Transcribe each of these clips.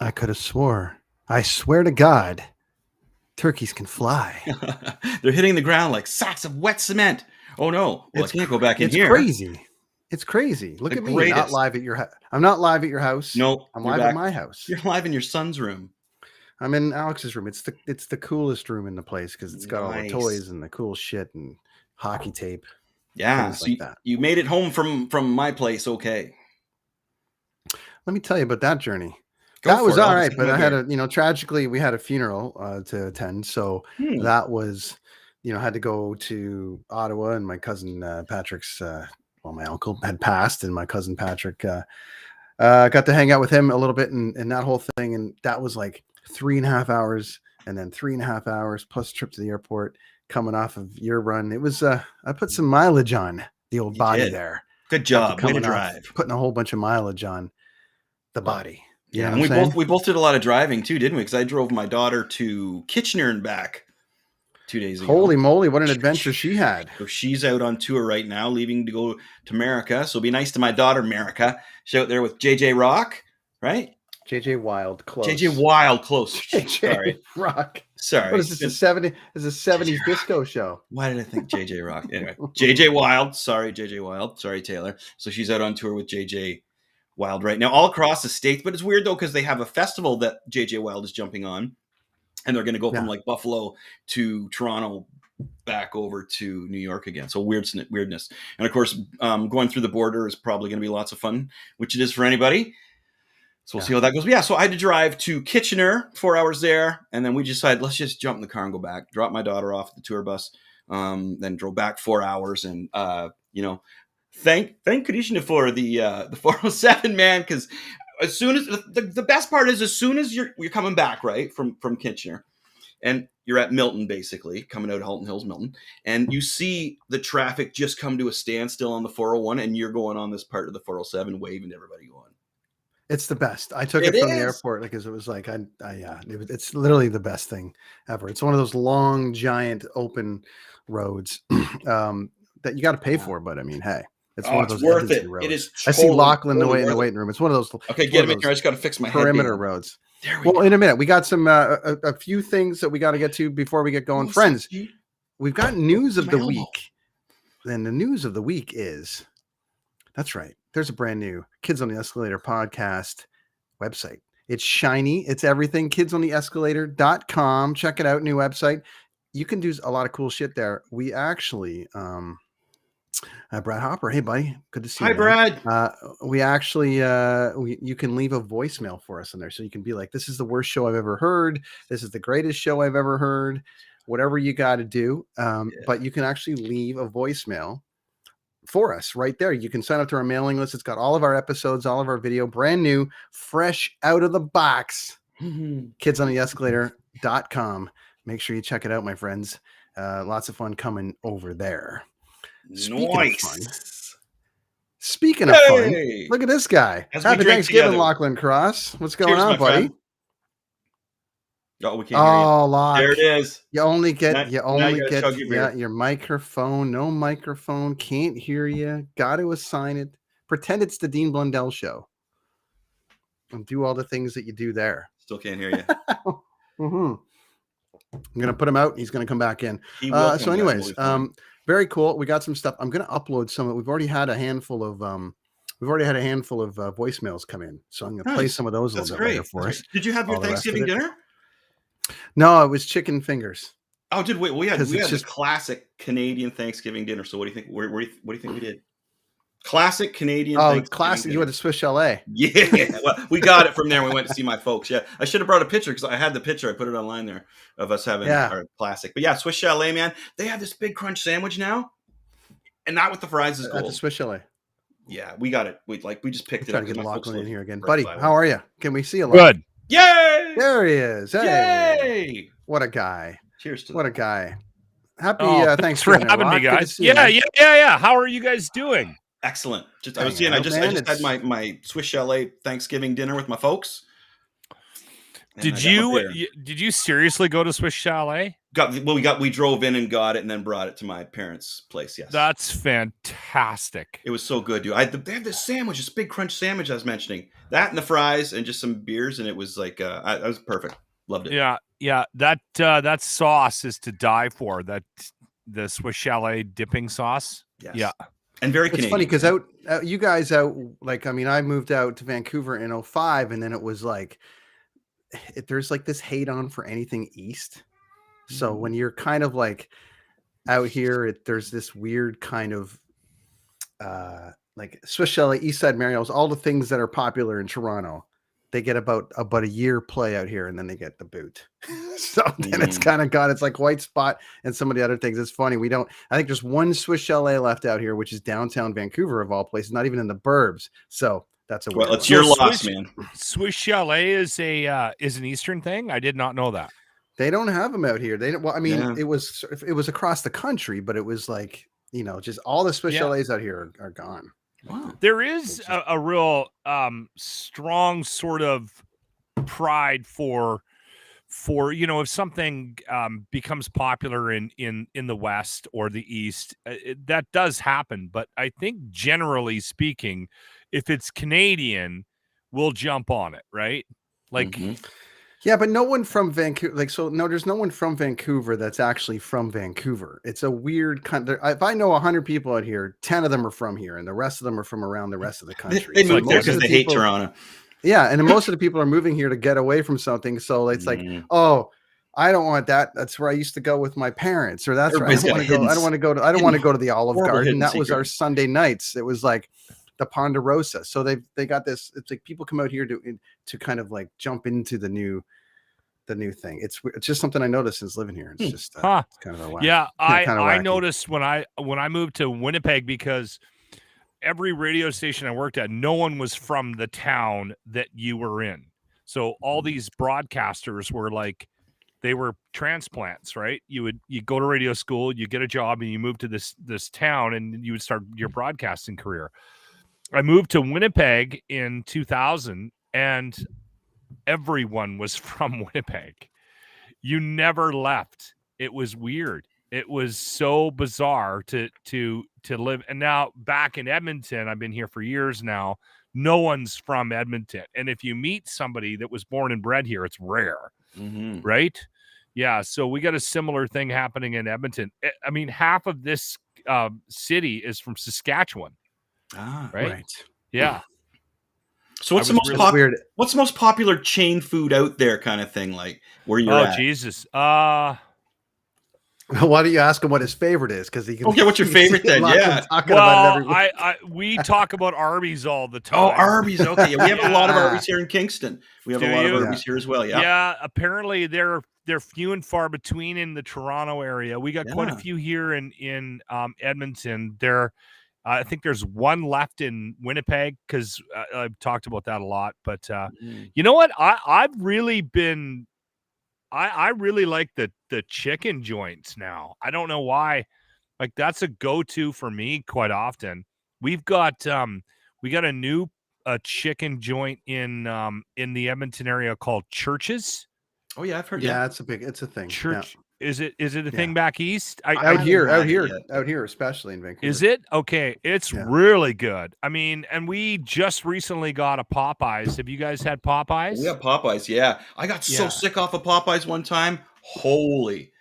I could have swore. I swear to God, turkeys can fly. They're hitting the ground like sacks of wet cement. Oh no! Well, I can't go back in It's here. crazy. It's crazy. Look The at me, not greatest. live at your house. I'm not live at your house. No, I'm you're live at back. my house. You're live in your son's room. I'm in Alex's room. It's the coolest room in the place because it's got all the Nice. toys and the cool shit and hockey tape. Yeah, Things so like that. you made it home from my place, okay? Let me tell you about that journey. Go That for was it. I'll all just right, have but my I had beer. tragically we had a funeral to attend, so Hmm. that was, had to go to Ottawa, and my cousin Patrick's, my uncle had passed, and my cousin Patrick got to hang out with him a little bit, and that whole thing, and that was like 3.5 hours, and then 3.5 hours plus trip to the airport coming off of your run. It was I put some mileage on the old You body did. there Good after job. Way to coming off, drive. putting a whole bunch of mileage on the body. You know Yeah, what and I'm saying? we both did a lot of driving too, didn't we? Because I drove my daughter to Kitchener and back 2 days Holy ago. moly, what an adventure she had. So she's out on tour right now, leaving to go to America. So be nice to my daughter, America. She's out there with JJ Rock, right? JJ Wild, JJ close. Wild, close. JJ Sorry. Rock. What Sorry. is this? A 70? Is a 70s disco show? Why did I think JJ Rock? Anyway, JJ Wild. Sorry, JJ Wild. Sorry, Taylor. So she's out on tour with JJ Wild right now, all across the states. But it's weird though because they have a festival that JJ Wild is jumping on, and they're going to go from Yeah. like Buffalo to Toronto, back over to New York again. So weirdness, and of course, going through the border is probably going to be lots of fun, which it is for anybody. So we'll see how that goes. But yeah, so I had to drive to Kitchener, 4 hours there, and then we decided let's just jump in the car and go back. Drop my daughter off at the tour bus, then drove back 4 hours, and thank Krishna for the 407, man, because as soon as the best part is as soon as you're coming back right from Kitchener, and you're at Milton, basically coming out of Halton Hills, Milton, and you see the traffic just come to a standstill on the 401, and you're going on this part of the 407, waving to everybody going. It's the best. I took It it from the is. airport because it was like it's literally the best thing ever. It's one of those long, giant, open roads that you got to pay for. But I mean, hey, it's one of It's those worth emergency it. It roads. is I see totally, Lachlan totally in the worth it. waiting room. It's one of those. Okay, It's one get of him in those here. I just got to fix my perimeter headband. roads. There we go. In a minute, we got some a few things that we got to get to before we get going, friends. We've got news of the week. Then the news of the week is, that's right, there's a brand new Kids on the Escalator podcast website. It's shiny. It's everything. Kidsontheescalator.com. Check it out. New website. You can do a lot of cool shit there. We actually, Brad Hopper. Hey, buddy. Good to see you. Hi, Brad. We actually, you can leave a voicemail for us in there. So you can be like, this is the worst show I've ever heard. This is the greatest show I've ever heard. Whatever you got to do. But you can actually leave a voicemail for us right there. You can sign up to our mailing list. It's got all of our episodes, all of our video, brand new, fresh out of the box. Kidsontheescalator.com. Make sure you check it out, my friends. Lots of fun coming over there. Speaking of fun, look at this guy. Happy Thanksgiving, Lachlan Cross. What's going on, buddy? Oh, we can't hear you. Locke. There it is. You only get your microphone. No microphone. Can't hear you. Got to assign it. Pretend it's the Dean Blundell show. And do all the things that you do there. Still can't hear you. I'm gonna put him out. He's gonna come back in. So anyways, very cool. We got some stuff. I'm gonna upload some. We've already had a handful of voicemails come in. So I'm gonna play some of those a little bit later for us. Did you have your Thanksgiving dinner? No, it was chicken fingers. Oh, we had the classic Canadian Thanksgiving dinner. So what do you think? What do you think we did? Classic Canadian. Classic. You went to Swiss Chalet. Yeah, well, we got it from there. We went to see my folks. Yeah, I should have brought a picture because I had the picture. I put it online there of us having our classic. But yeah, Swiss Chalet, man. They have this big crunch sandwich now, and that with the fries is gold. At the Swiss Chalet. Yeah, we got it. We just picked it up. Get Lachlan in here again, buddy. How are you? Can we see you? Good. Yay! There he is. Hey! Yay! What a guy. Cheers to what a guy. Happy thanks for having me, guys. Yeah. How are you guys doing? Excellent. I just had my Swiss Chalet Thanksgiving dinner with my folks. Did you seriously go to Swiss Chalet? We drove in and got it and then brought it to my parents' place. Yes. That's fantastic. It was so good, dude. They have this sandwich, this big crunch sandwich I was mentioning. That and the fries and just some beers, and it was like that was perfect. Loved it. Yeah. That sauce is to die for. The Swiss Chalet dipping sauce. Yes. Yeah. And very Canadian. It's funny because you guys like, I mean, I moved out to Vancouver in 2005, and then it was like there's like this hate on for anything east. So when you're kind of like out here, there's this weird kind of like Swiss Chalet, East Side Mario's, all the things that are popular in Toronto, they get about a year play out here, and then they get the boot. So then it's kind of it's like White Spot and some of the other things. It's funny. I think there's one Swiss Chalet left out here, which is downtown Vancouver of all places, not even in the burbs. So that's it's your loss, man. Swiss Chalet is an Eastern thing. I did not know that. They don't have them out here. It was across the country, but it was like, just all the Swiss Chalets out here are gone. Wow. There is a real strong sort of pride for if something becomes popular in the West or the East, that does happen. But I think generally speaking, if it's Canadian, we'll jump on it, right? Like. Yeah, but no one from Vancouver, there's no one from Vancouver that's actually from Vancouver. It's a weird kind of, if I know 100 people out here, 10 of them are from here, and the rest of them are from around the rest of the country. They moved there because they hate Toronto. Yeah, and most of the people are moving here to get away from something. So it's like, oh, I don't want that. That's where I used to go with my parents, or that's where I don't want to go to the Olive Garden. That was our Sunday nights. It was like the Ponderosa. So they got this. It's like people come out here to kind of like jump into the new thing. It's just something I noticed since living here. It's just it's kind of a whack. Yeah, I noticed when I moved to Winnipeg, because every radio station I worked at, no one was from the town that you were in. So all these broadcasters were like, they were transplants, right? You go to radio school, you get a job, and you move to this town, and you would start your broadcasting career. I moved to Winnipeg in 2000, and everyone was from Winnipeg. You never left. It was weird. It was so bizarre to live. And now back in Edmonton, I've been here for years now. No one's from Edmonton. And if you meet somebody that was born and bred here, it's rare, right? Yeah. So we got a similar thing happening in Edmonton. I mean, half of this city is from Saskatchewan. Right? Yeah. So what's the most popular chain food out there, kind of thing, like where you're at? Oh, Jesus. Why don't you ask him what his favorite is? Because he can. Okay, what's your favorite then? Yeah. We talk about Arby's all the time. Oh, Arby's. Okay, yeah, we have a lot of Arby's here in Kingston. We have a lot of Arby's here as well. Yeah. Yeah. Apparently, they're few and far between in the Toronto area. We got quite a few here in Edmonton. I think there's one left in Winnipeg, because I've talked about that a lot. But you know what? I've really been. I really like the chicken joints now. I don't know why. Like, that's a go-to for me quite often. We've got a new chicken joint in the Edmonton area called Churches. Oh yeah, I've heard. Yeah, it's a thing. Church. Yeah. Is it a thing back east? Out here, especially in Vancouver. Is it? Okay. It's really good. I mean, and we just recently got a Popeyes. Have you guys had Popeyes? We have Popeyes, yeah. I got so sick off of Popeyes one time. Holy.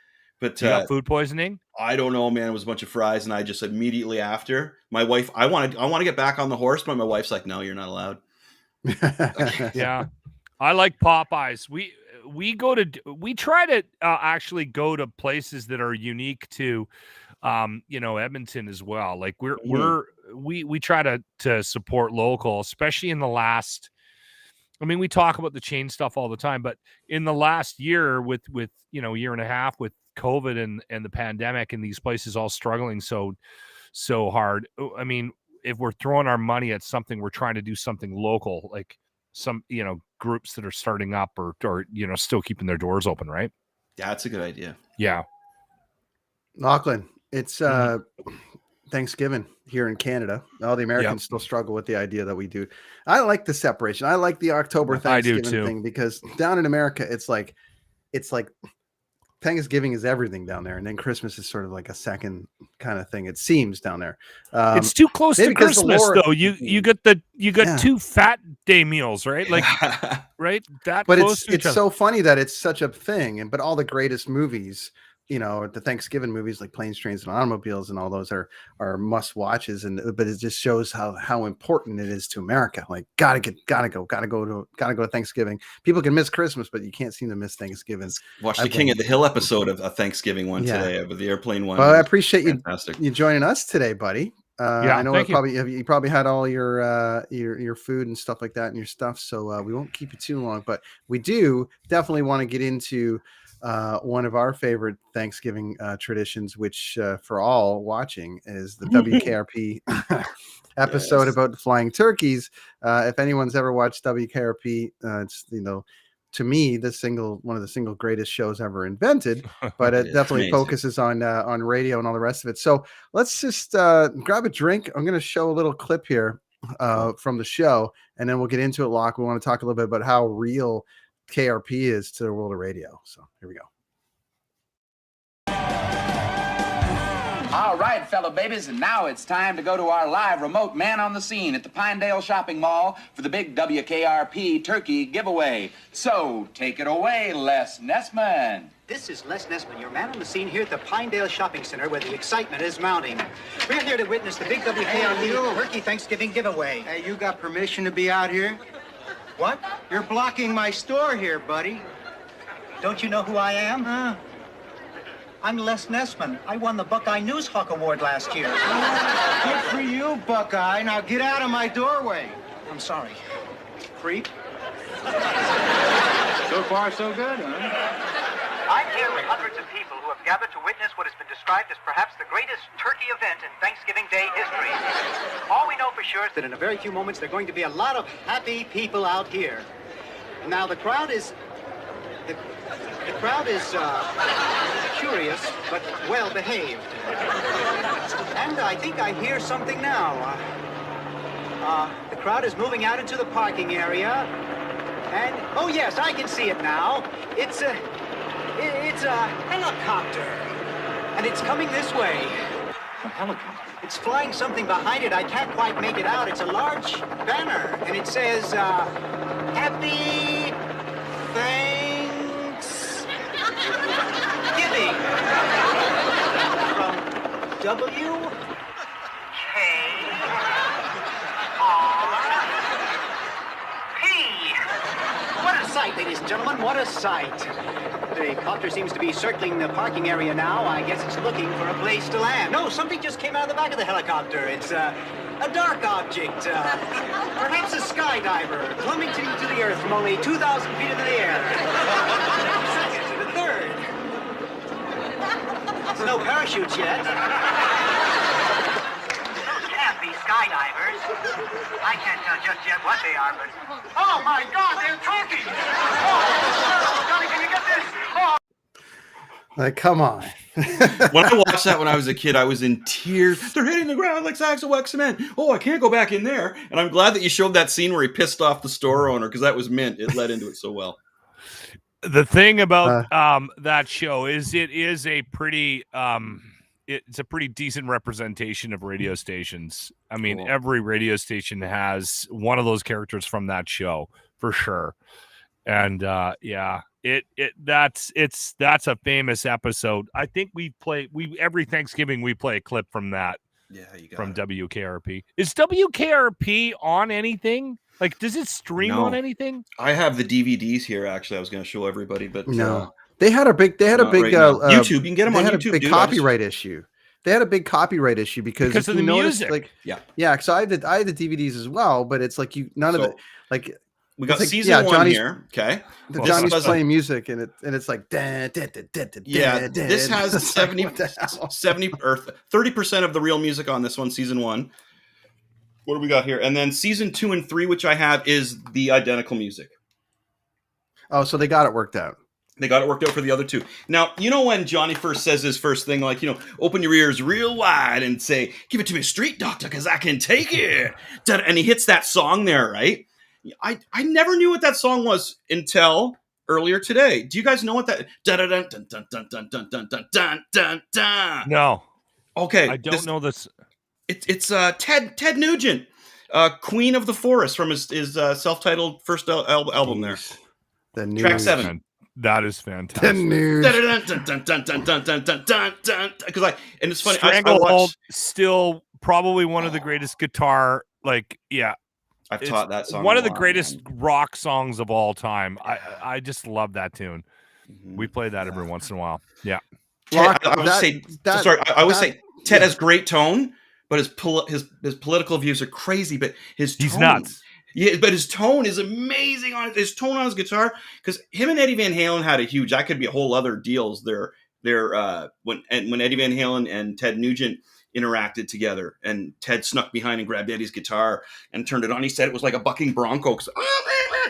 But you got food poisoning? I don't know, man. It was a bunch of fries, and I just immediately after, my wife, I want to get back on the horse, but my wife's like, no, you're not allowed. Yeah. I like Popeyes. We try to actually go to places that are unique to Edmonton as well. Like we try to support local, especially in the last. I mean, we talk about the chain stuff all the time, but in the last year with year and a half with COVID and the pandemic and these places all struggling so hard. I mean, if we're throwing our money at something, we're trying to do something local, like some groups that are starting up or still keeping their doors open, right? Yeah, that's a good idea. Yeah. Lachlan, it's Thanksgiving here in Canada. All the Americans still struggle with the idea that we do. I like the separation. I like the October Thanksgiving thing because down in America, it's like Thanksgiving is everything down there, and then Christmas is sort of like a second kind of thing. It seems down there. It's too close to Christmas, though. You got 2 fat day meals, right? Like, right? That, but it's so funny that it's such a thing, but all the greatest movies, the Thanksgiving movies like Planes, Trains, and Automobiles, and all those are must watches. But it just shows how important it is to America. Like, gotta go to Thanksgiving. People can miss Christmas, but you can't seem to miss Thanksgiving. Watch the King of the Hill episode of a Thanksgiving one today, with the airplane one. Well, I appreciate you joining us today, buddy. I know you probably had all your food and stuff like that and your stuff, so we won't keep you too long. But we do definitely want to get into one of our favorite Thanksgiving traditions, which for all watching is the WKRP episode about flying turkeys. If anyone's ever watched WKRP, it's to me one of the single greatest shows ever invented. But it definitely focuses on radio and all the rest of it. So let's just grab a drink. I'm going to show a little clip here from the show, and then we'll get into it. Locke, we want to talk a little bit about how real KRP is to the world of radio. So here we go. All right, fellow babies, and now it's time to go to our live remote man on the scene at the Pinedale Shopping Mall for the big WKRP turkey giveaway. So take it away, Les Nessman. This is Les Nessman, your man on the scene here at the Pinedale Shopping Center, where the excitement is mounting. We're here to witness the big WKRP turkey Thanksgiving giveaway. Hey, you got permission to be out here? What? You're blocking my store here, buddy. Don't you know who I am? I'm Les Nessman. I won the Buckeye News Hawk Award last year. Good for you, Buckeye. Now get out of my doorway. I'm sorry. Creep. So far, so good, huh? I'm here with hundreds of people who have gathered to witness what has been described as perhaps the greatest turkey event in Thanksgiving Day history. All we know for sure is that in a very few moments there are going to be a lot of happy people out here. Now the crowd is curious but well behaved. And I think I hear something now. The crowd is moving out into the parking area. And oh yes, I can see it now. It's a helicopter, and it's coming this way. A helicopter? It's flying something behind it. I can't quite make it out. It's a large banner, and it says, Happy Thanksgiving from WKRP. What a sight, ladies and gentlemen, what a sight. The copter seems to be circling the parking area now. I guess it's looking for a place to land. No, something just came out of the back of the helicopter. It's a dark object, perhaps a skydiver, plummeting to the earth from only 2,000 feet into the air. Second to the third. There's no parachutes yet. Those can't be skydivers. I can't tell just yet what they are, but... Oh, my God, they're turkeys! Oh, Johnny, can you get this? Oh. Like, come on. When I watched that when I was a kid, I was in tears. They're hitting the ground like sacks of wet cement. Oh, I can't go back in there. And I'm glad that you showed that scene where he pissed off the store owner, because that was mint. It led into it so well. The thing about that show is it is a pretty it's a pretty decent representation of radio stations. I mean, every radio station has one of those characters from that show for sure. And that's a famous episode. I think every Thanksgiving we play a clip from that. Yeah, from WKRP. Is WKRP on anything? Like, does it stream on anything? I have the DVDs here. Actually, I was going to show everybody, but no. They had a big YouTube. You can get them on YouTube. They had a big copyright issue. They had a big copyright issue because of the music. Like, yeah. Because I had the DVDs as well, but it's like none of it. Like, we got season one here. Okay, Johnny's playing music, and it's like this has 70 or 30% of the real music on this one. Season one. What do we got here? And then season 2 and 3, which I have, is the identical music. Oh, so they got it worked out. They got it worked out for the other two. Now, you know when Johnny first says his first thing, like, open your ears real wide and say, give it to me straight, doctor, because I can take it. And he hits that song there, right? I never knew what that song was until earlier today. Do you guys know what that? No. Okay. I don't know this. It's Ted Nugent, Queen of the Forest, from his self-titled first album there. The news. Track 7. That is fantastic. The news. Because and it's funny. Stranglehold, still probably one of the greatest guitar. I've taught that song. One of the greatest rock songs of all time. I just love that tune. Mm-hmm. We play that every once in a while. Yeah. I always say Ted has great tone, but his political views are crazy. But he's nuts. Yeah, but his tone is amazing on his tone on his guitar, because him and Eddie Van Halen had a huge. That could be a whole other deals there. When Eddie Van Halen and Ted Nugent interacted together, and Ted snuck behind and grabbed Eddie's guitar and turned it on. He said it was like a bucking bronco,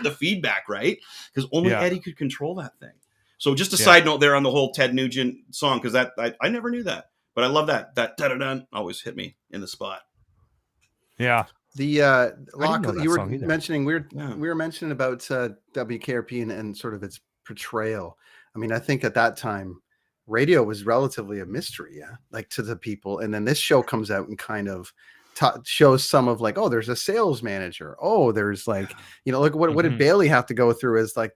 the feedback, right? Because only Eddie could control that thing. So just a side note there on the whole Ted Nugent song, because that I never knew that, but I love that da-da-dun always hit me in the spot. Yeah. The Locke, you were mentioning we were mentioning about WKRP and sort of its portrayal. I mean, I think at that time radio was relatively a mystery, like to the people, and then this show comes out and kind of shows some of like, oh, there's a sales manager, oh, there's like, look what did Bailey have to go through as like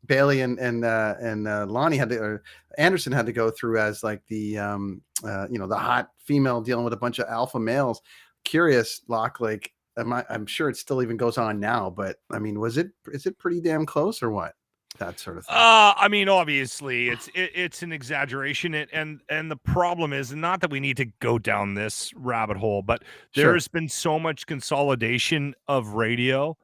Bailey and Lonnie had to, or Anderson had to go through as like the the hot female dealing with a bunch of alpha males. Curious, Locke, like I'm sure it still even goes on now, but I mean, is it pretty damn close or what? That sort of thing. I mean, obviously it's an exaggeration, and the problem is not that we need to go down this rabbit hole, but there has been so much consolidation of radio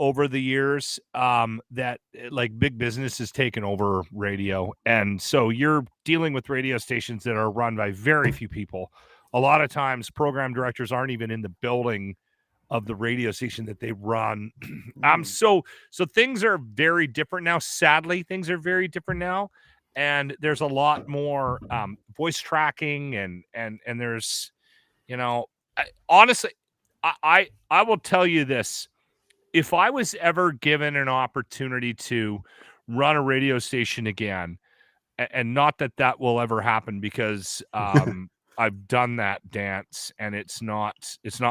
over the years that like big business has taken over radio, and so you're dealing with radio stations that are run by very few people. A lot of times program directors aren't even in the building of the radio station that they run. So things are very different now. Sadly, things are very different now, and there's a lot more voice tracking, and there's, honestly, I will tell you this: if I was ever given an opportunity to run a radio station again, and not that will ever happen, because I've done that dance, and it's not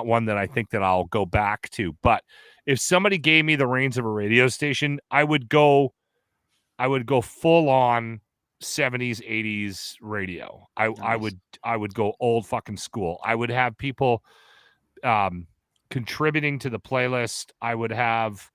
one that I think that I'll go back to. But if somebody gave me the reins of a radio station, I would go full on 70s, 80s radio. Nice. I would go old fucking school. I would have people contributing to the playlist. I would have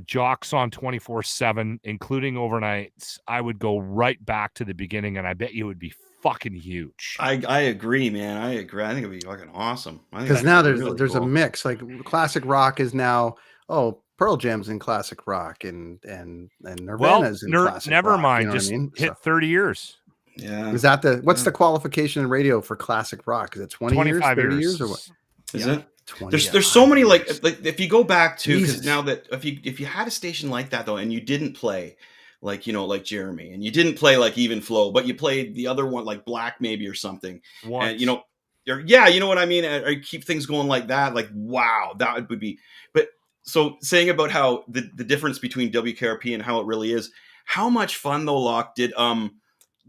jocks on 24/7, including overnights. I would go right back to the beginning, and I bet you it would be fucking huge. I agree, man. I agree. I think it'd be fucking awesome. Because now there's cool. A mix. Like classic rock is now, Pearl Jam's in classic rock, and Nirvana's in classic rock. Nevermind, just hit 30 years. Yeah. Is that what's the qualification in radio for classic rock? Is it 20 years, 30 years, or what? Is it? There's so many like if you go back to, because now that if you had a station like that though, and you didn't play like like Jeremy, and you didn't play like Even Flow, but you played the other one like Black maybe or something, and you know what I mean, or keep things going like that, like wow, that would be. But so saying about how the difference between WKRP and how it really is, how much fun though, Locke, did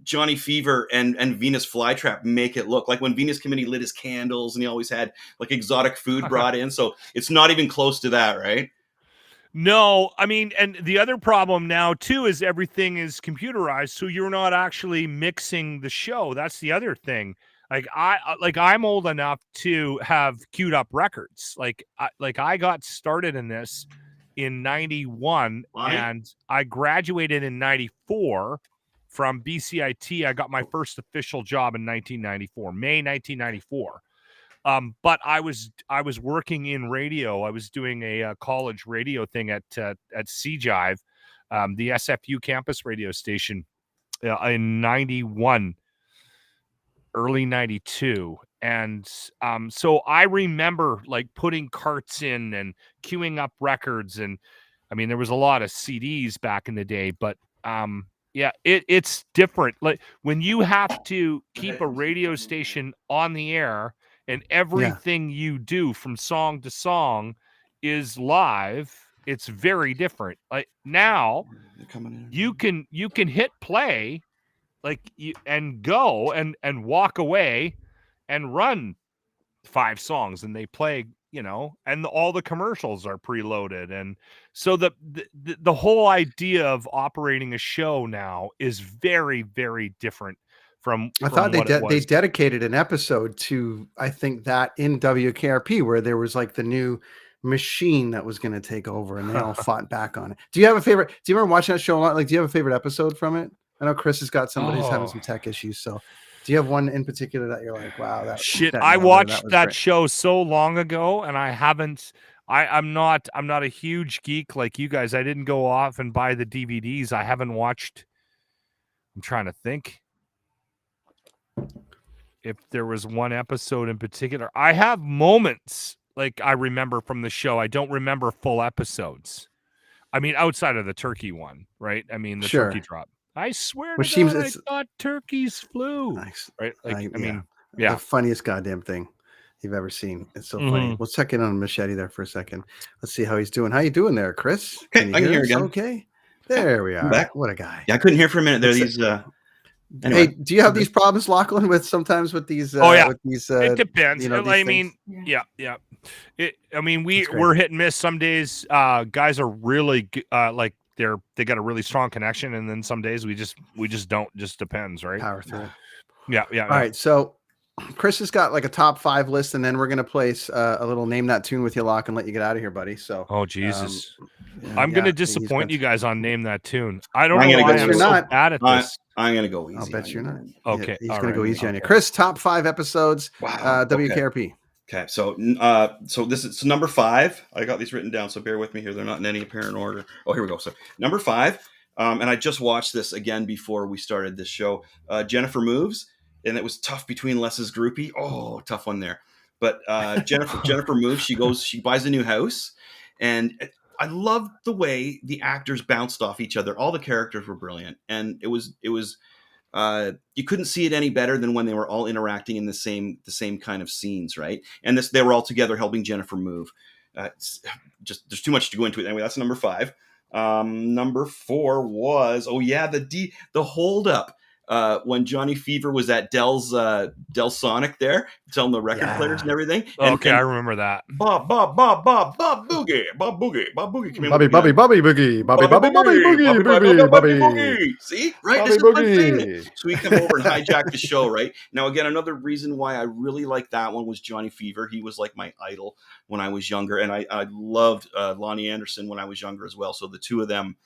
Johnny Fever and Venus Flytrap make it look like when Venus Committee lit his candles, and he always had like exotic food brought in. So it's not even close to that, right? No, I mean, and the other problem now too is everything is computerized, so you're not actually mixing the show. That's the other thing. Like I'm old enough to have queued up records. Like I got started in this in 91, and I graduated in 94. From BCIT, I got my first official job in 1994, May 1994. But I was working in radio. I was doing a college radio thing at CJIVE, the SFU campus radio station, in 91, early 92. And so I remember like putting carts in and queuing up records. And I mean, there was a lot of CDs back in the day, but Yeah, it's different. Like when you have to keep a radio station on the air and everything you do from song to song is live, it's very different. Like now you can hit play and go and walk away and run 5 songs and they play, and all the commercials are preloaded. And so the whole idea of operating a show now is very, very different from I thought what it they was. dedicated an episode to, I think, that in WKRP where there was like the new machine that was going to take over and they all fought back on it. Do you have a favorite? Do you remember watching that show a lot? Like, do you have a favorite episode from it? I know Chris has got somebody who's having some tech issues. So do you have one in particular that you're like, wow, I watched that show so long ago and I haven't, I'm not a huge geek like you guys. I didn't go off and buy the DVDs. I haven't watched, I'm trying to think if there was one episode in particular. I have moments like I remember from the show. I don't remember full episodes. I mean, outside of the turkey one, right? I mean, the turkey drop. I swear to God, I thought turkeys flew. Nice. Right? Like, I mean, the funniest goddamn thing you've ever seen. It's so funny. We'll check in on Machete there for a second. Let's see how he's doing. How you doing there, Chris? Okay, I can hear again. Okay. There we are. Back. What a guy. Yeah, I couldn't hear for a minute there. Anyway, hey, do you have these problems, Lachlan, with these? With these, it depends. I mean, yeah. We're hit and miss. Some days, guys are really like they got a really strong connection, and then some days we just don't. Just depends, right? Power through. Yeah. All right, so Chris has got like a top 5 list, and then we're gonna place a little name that tune with you, Lock, and let you get out of here, buddy. So, oh Jesus. I'm going to disappoint you guys on Name That Tune. I don't know why I'm so bad at this. I'm going to go easy. I'll bet you're not. Okay. He's going to go easy on you. Chris, top 5 episodes, WKRP. Okay. So this is number 5. I got these written down, so bear with me here. They're not in any apparent order. Oh, here we go. So number 5, and I just watched this again before we started this show. Jennifer Moves, and it was tough between Les's groupie. Oh, tough one there. But Jennifer Moves. She buys a new house, and I loved the way the actors bounced off each other. All the characters were brilliant, and it was you couldn't see it any better than when they were all interacting in the same kind of scenes, right? And they were all together helping Jennifer move. There's too much to go into it. Anyway, that's number 5. Number 4 was the hold up. When Johnny Fever was at Del Sonic there, selling the record players and everything. I remember that. Bob Boogie. Come in. Bobby Boogie. See? Right? This is what I'm saying. So he come over and hijack the show, right? Now, again, another reason why I really liked that one was Johnny Fever. He was like my idol when I was younger. And I loved Lonnie Anderson when I was younger as well. So the two of them,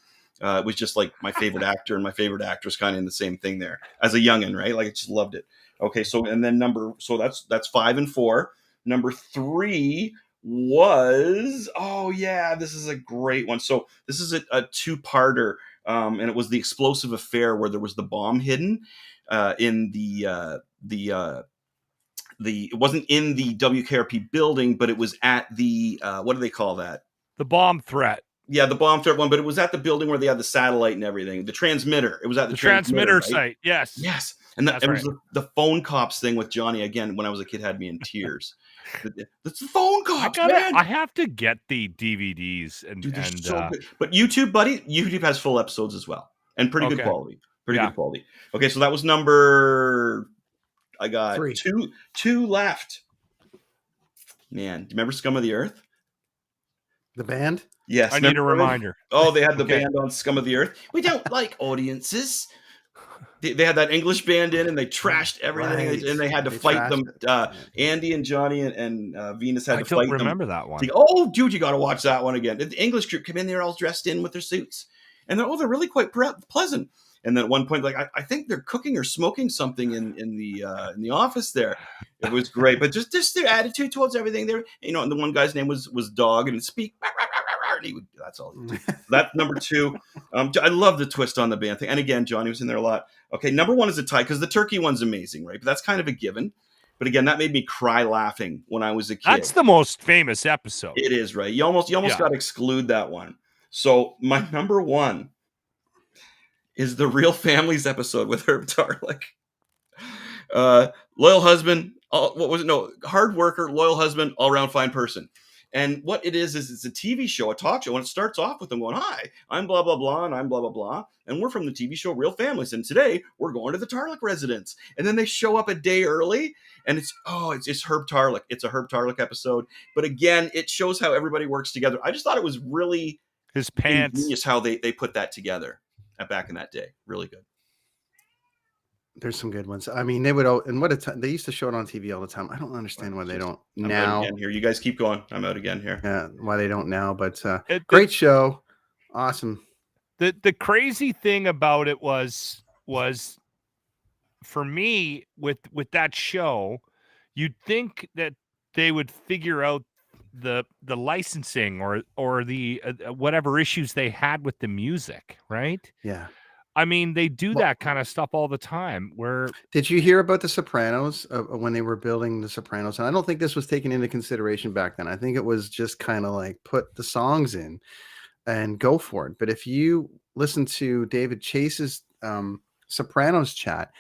it was just like my favorite actor and my favorite actress kind of in the same thing there as a youngin', right? Like I just loved it. Okay. So, and then that's 5 and 4. Number 3 was, this is a great one. So this is a 2-parter. And it was The Explosive Affair, where there was the bomb hidden in it wasn't in the WKRP building, but it was at the, what do they call that? The bomb threat. Yeah, the bomb threat one, but it was at the building where they had the satellite and everything. The transmitter. It was at the transmitter right? site. Yes. Yes. And it was the phone cops thing with Johnny, again, when I was a kid, had me in tears. That's the phone cops, man. I have to get the DVDs and so good. But YouTube, buddy, YouTube has full episodes as well. And pretty good quality. Good quality. Okay, so that was number, I got 3. two left. Man, do you remember Scum of the Earth? The band? Yes. I need a reminder. Oh, they had the band on Scum of the Earth. We don't like audiences. They had that English band in, and they trashed everything, right. And they had to fight them. Andy and Johnny and Venus had to fight them. I don't remember that one. Oh, dude, you got to watch that one again. The English group come in, they're all dressed in with their suits, and they're really quite pleasant. And then at one point, like I think they're cooking or smoking something in the office there. It was great, but just their attitude towards everything there. And the one guy's name was Dog, and speak. That's all. That's number 2. I love the twist on the band thing, and again, Johnny was in there a lot. Okay, number 1 is a tie because the turkey one's amazing, right? But that's kind of a given. But again, that made me cry laughing when I was a kid. That's the most famous episode. It is, right? You almost got to exclude that one. So my number 1 is the Real Families episode with Herb Tarlick. Loyal husband, what was it? No, hard worker, loyal husband, all around fine person. And what it is it's a TV show, a talk show, and it starts off with them going, "Hi, I'm blah blah blah, and I'm blah blah blah, and we're from the TV show Real Families, and today we're going to the Tarlick residence." And then they show up a day early, and it's Herb Tarlick. It's a Herb Tarlick episode, but again, it shows how everybody works together. I just thought it was really his pants ingenious how they put that together back in that day. Really good. There's some good ones. I mean, they would, and what a time they used to show it on TV all the time. I don't understand why they don't now. Again here, you guys keep going. I'm out again here. Yeah, why they don't now? But great show, awesome. The crazy thing about it was for me with that show, you'd think that they would figure out the licensing or the whatever issues they had with the music, right? Yeah. I mean, they do that kind of stuff all the time. Where did you hear about the Sopranos when they were building the Sopranos? And I don't think this was taken into consideration back then. I think it was just kind of like put the songs in and go for it. But if you listen to David Chase's Sopranos chat,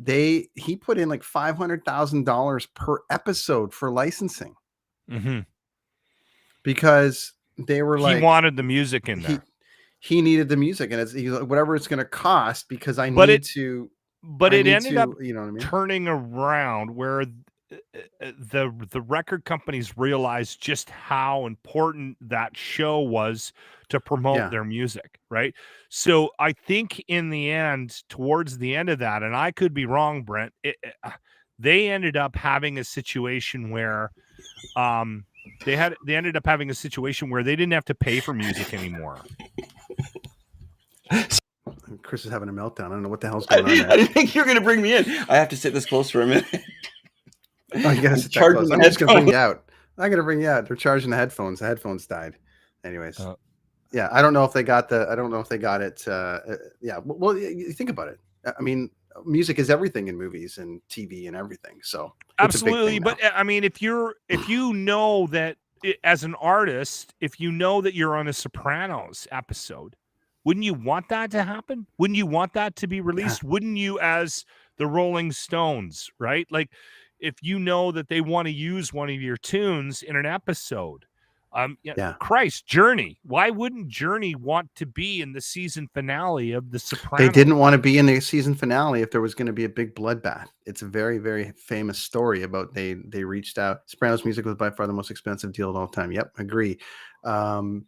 he put in like $500,000 per episode for licensing because they were like, he wanted the music in there. He needed the music, and he's like, whatever it's going to cost because I but need it, to. But I it need ended to, up you know what I mean? turning around where the record companies realized just how important that show was to promote their music, right? So I think in the end, towards the end of that, and I could be wrong, Brent, they ended up having a situation where they ended up having a situation where they didn't have to pay for music anymore. Chris is having a meltdown. I don't know what the hell's going on there. I didn't think you were going to bring me in. I have to sit this close for a minute. Oh, you got to sit that close. I'm just going to bring you out. I'm going to bring you out. They're charging the headphones. The headphones died. Anyways. Yeah, I don't know if they got it. Yeah, well, you think about it. I mean, music is everything in movies and TV and everything. So absolutely, but I mean, if you know that as an artist, if you know that you're on a Sopranos episode, wouldn't you want that to happen? Wouldn't you want that to be released? Yeah. Wouldn't you, as the Rolling Stones, right? Like, if you know that they want to use one of your tunes in an episode. Christ, Journey. Why wouldn't Journey want to be in the season finale of The Sopranos? They didn't want to be in the season finale if there was going to be a big bloodbath. It's a very, very famous story about they reached out. Sopranos music was by far the most expensive deal of all time. Yep, agree. Let's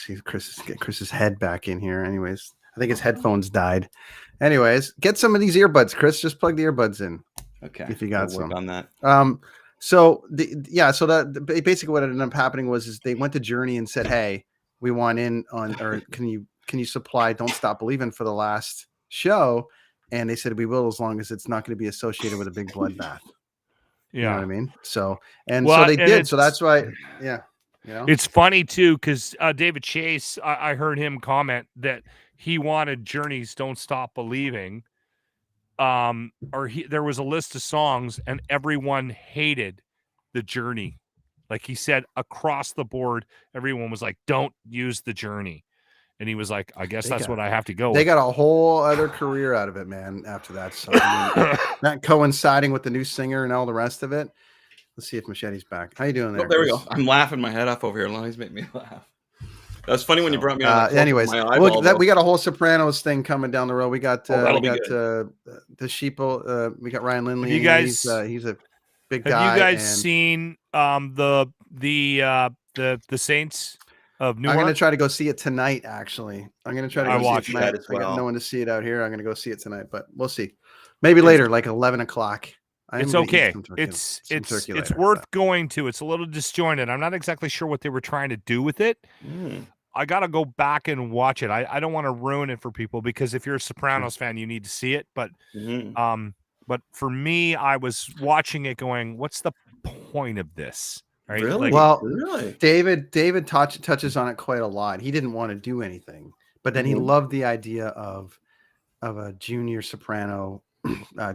see, get Chris's head back in here. Anyways, I think his headphones died. Anyways, get some of these earbuds, Chris. Just plug the earbuds in. Okay, if you got some on that. So that basically what ended up happening was they went to Journey and said, "Hey, we want in on, or can you supply Don't Stop Believing for the last show?" And they said, "We will, as long as it's not going to be associated with a big bloodbath." Yeah, you know what I mean. So so they did. So that's why, yeah. You know? It's funny too because David Chase, I heard him comment that he wanted Journey's "Don't Stop Believing." There was a list of songs and everyone hated the Journey. Like he said, across the board, everyone was like, "Don't use the Journey." And he was like, "I guess that's what I have to go." They got a whole other career out of it, man. After that, so not coinciding with the new singer and all the rest of it. Let's see if Machete's back. How you doing there? There we go. I'm laughing my head off over here. Lonnie's making me laugh. That was funny when you brought me on. Anyways, we got a whole Sopranos thing coming down the road. We got the Sheeple. We got Ryan Lindley. You guys, he's a big guy. Have you guys seen the Saints of Newark? I'm going to try to go see it tonight. Actually, I'm going to try to watch tonight. As well. I got no one to see it out here. I'm going to go see it tonight, but we'll see. Maybe later, like 11 o'clock. It's okay. It's worth going to. It's a little disjointed. I'm not exactly sure what they were trying to do with it. I got to go back and watch it. I don't want to ruin it for people because if you're a Sopranos fan, you need to see it. But but for me, I was watching it going, what's the point of this? Right? Really? Really? David touches on it quite a lot. He didn't want to do anything, but then he loved the idea of a junior soprano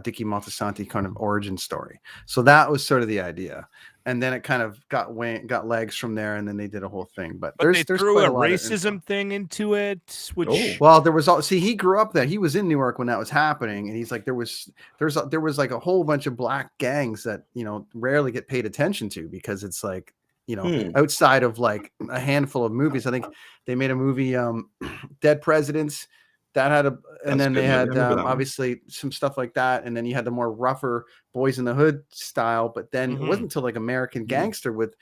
Dickie Moltisanti kind of origin story. So that was sort of the idea. and then it kind of got legs from there, and then they did a whole thing. But they there's threw quite a a lot racism thing into it, which well, there was he grew up there. He was in Newark when that was happening, and he's like there was like a whole bunch of black gangs that rarely get paid attention to, because it's like outside of like a handful of movies. I think they made a movie, Dead Presidents, that had and then they had obviously some stuff like that, and then you had the more rougher Boys in the Hood style. But then it wasn't until like American Gangster with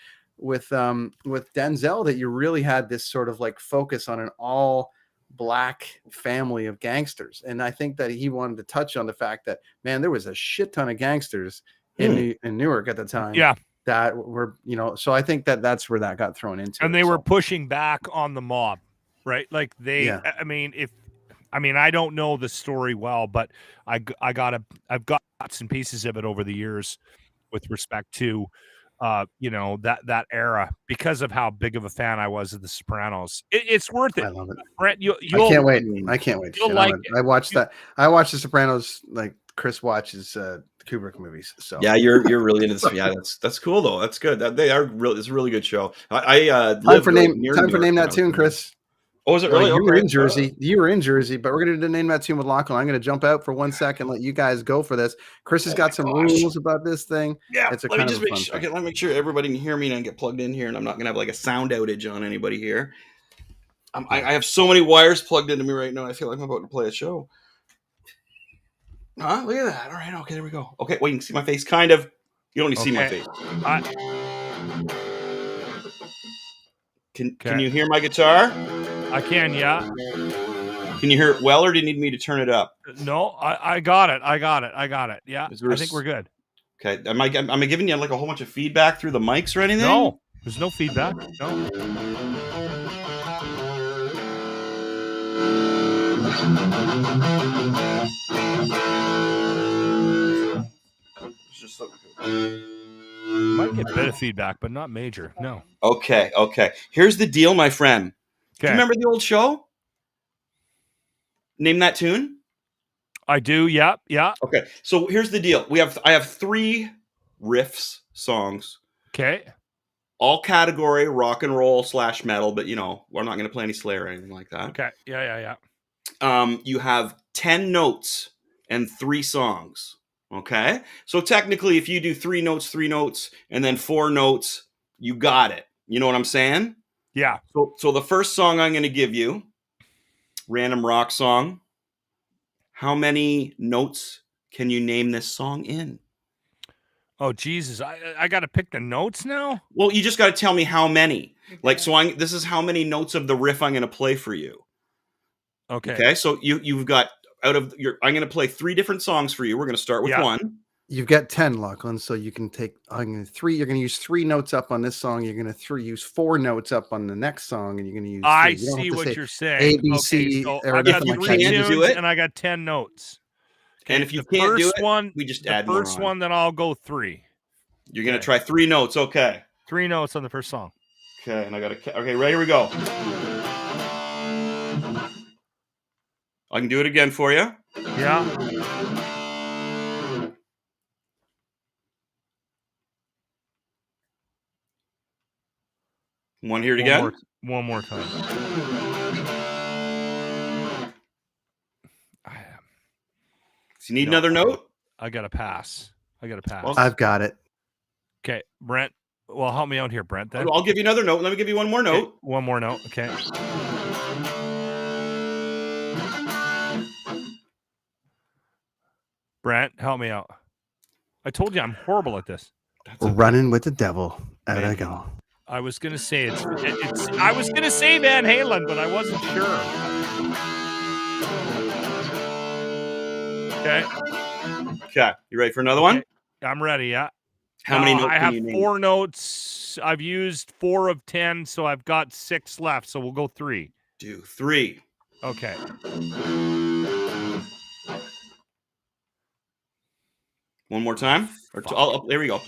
Denzel that you really had this sort of like focus on an all black family of gangsters. And I think that he wanted to touch on the fact that, man, there was a shit ton of gangsters in Newark at the time. Yeah. That were, so I think that that's where that got thrown into. And they were pushing back on the mob, right? Like I mean, I don't know the story well, but I've got bits and pieces of it over the years with respect to, that era, because of how big of a fan I was of The Sopranos. It's worth it. I love it. Brent, I can't wait. I can't wait. You'll like I watched that. I watched The Sopranos like Chris watches Kubrick movies. So yeah, you're really into this. Yeah, that's cool though. That's good. They are really. It's a really good show. Time for name that tune, Chris. Oh, is it really? You were in Jersey. You were in Jersey, but we're going to name that tune with Lachlan. I'm going to jump out for 1 second, let you guys go for this. Chris has got some rules about this thing. Yeah, it's let me make sure everybody can hear me and get plugged in here, and I'm not going to have like a sound outage on anybody here. I have so many wires plugged into me right now. I feel like I'm about to play a show. Huh? Look at that. All right. Okay, there we go. Okay, well, you can see my face, kind of. You don't see my face. Can you hear my guitar? I can, yeah. Can you hear it well, or do you need me to turn it up? No, I got it. Yeah, I think we're good. Okay. Am I giving you like a whole bunch of feedback through the mics or anything? No, there's no feedback. No. Might get a bit of feedback, but not major. No. Okay. Here's the deal, my friend. Do you remember the old show? Name that tune. I do. Yeah. Okay. So here's the deal. I have 3 songs. Okay. All category rock and roll / metal, but we're not going to play any Slayer or anything like that. Okay. Yeah. You have 10 notes and 3 songs. Okay. So technically, if you do 3 notes, and then 4 notes, you got it. You know what I'm saying? Yeah. So the first song I'm going to give you, random rock song. How many notes can you name this song in? Oh, Jesus. I got to pick the notes now? Well, you just got to tell me how many. This is how many notes of the riff I'm going to play for you. Okay. So you've got I'm going to play 3 different songs for you. We're going to start with one. You've got 10, Lachlan, so you can take 3. You're going to use 3 notes up on this song. You're going to use 4 notes up on the next song, and you're going to use. I see what you're saying. A, B, C. So I got 3 tunes, and I got 10 notes. Okay, and if you can't do it, we just add more on. The first one, then I'll go 3. You're going to try 3 notes. Okay. 3 notes on the first song. Okay, and okay, ready? Here we go. I can do it again for you. Yeah. Want to hear it again? One more time. Do you need another note? I got to pass. Well, I've got it. Okay, Brent. Well, help me out here, Brent. Then I'll give you another note. Let me give you one more note. Okay, one more note. Okay. Brent, help me out. I told you I'm horrible at this. Running with the devil. Out I go. I was gonna say it's. I was gonna say Van Halen, but I wasn't sure. Okay. You ready for another one? I'm ready. Yeah. How many notes? I have 4 notes. I've used 4 of 10, so I've got 6 left. So we'll go 3. Do 3. Okay. One more time. There we go.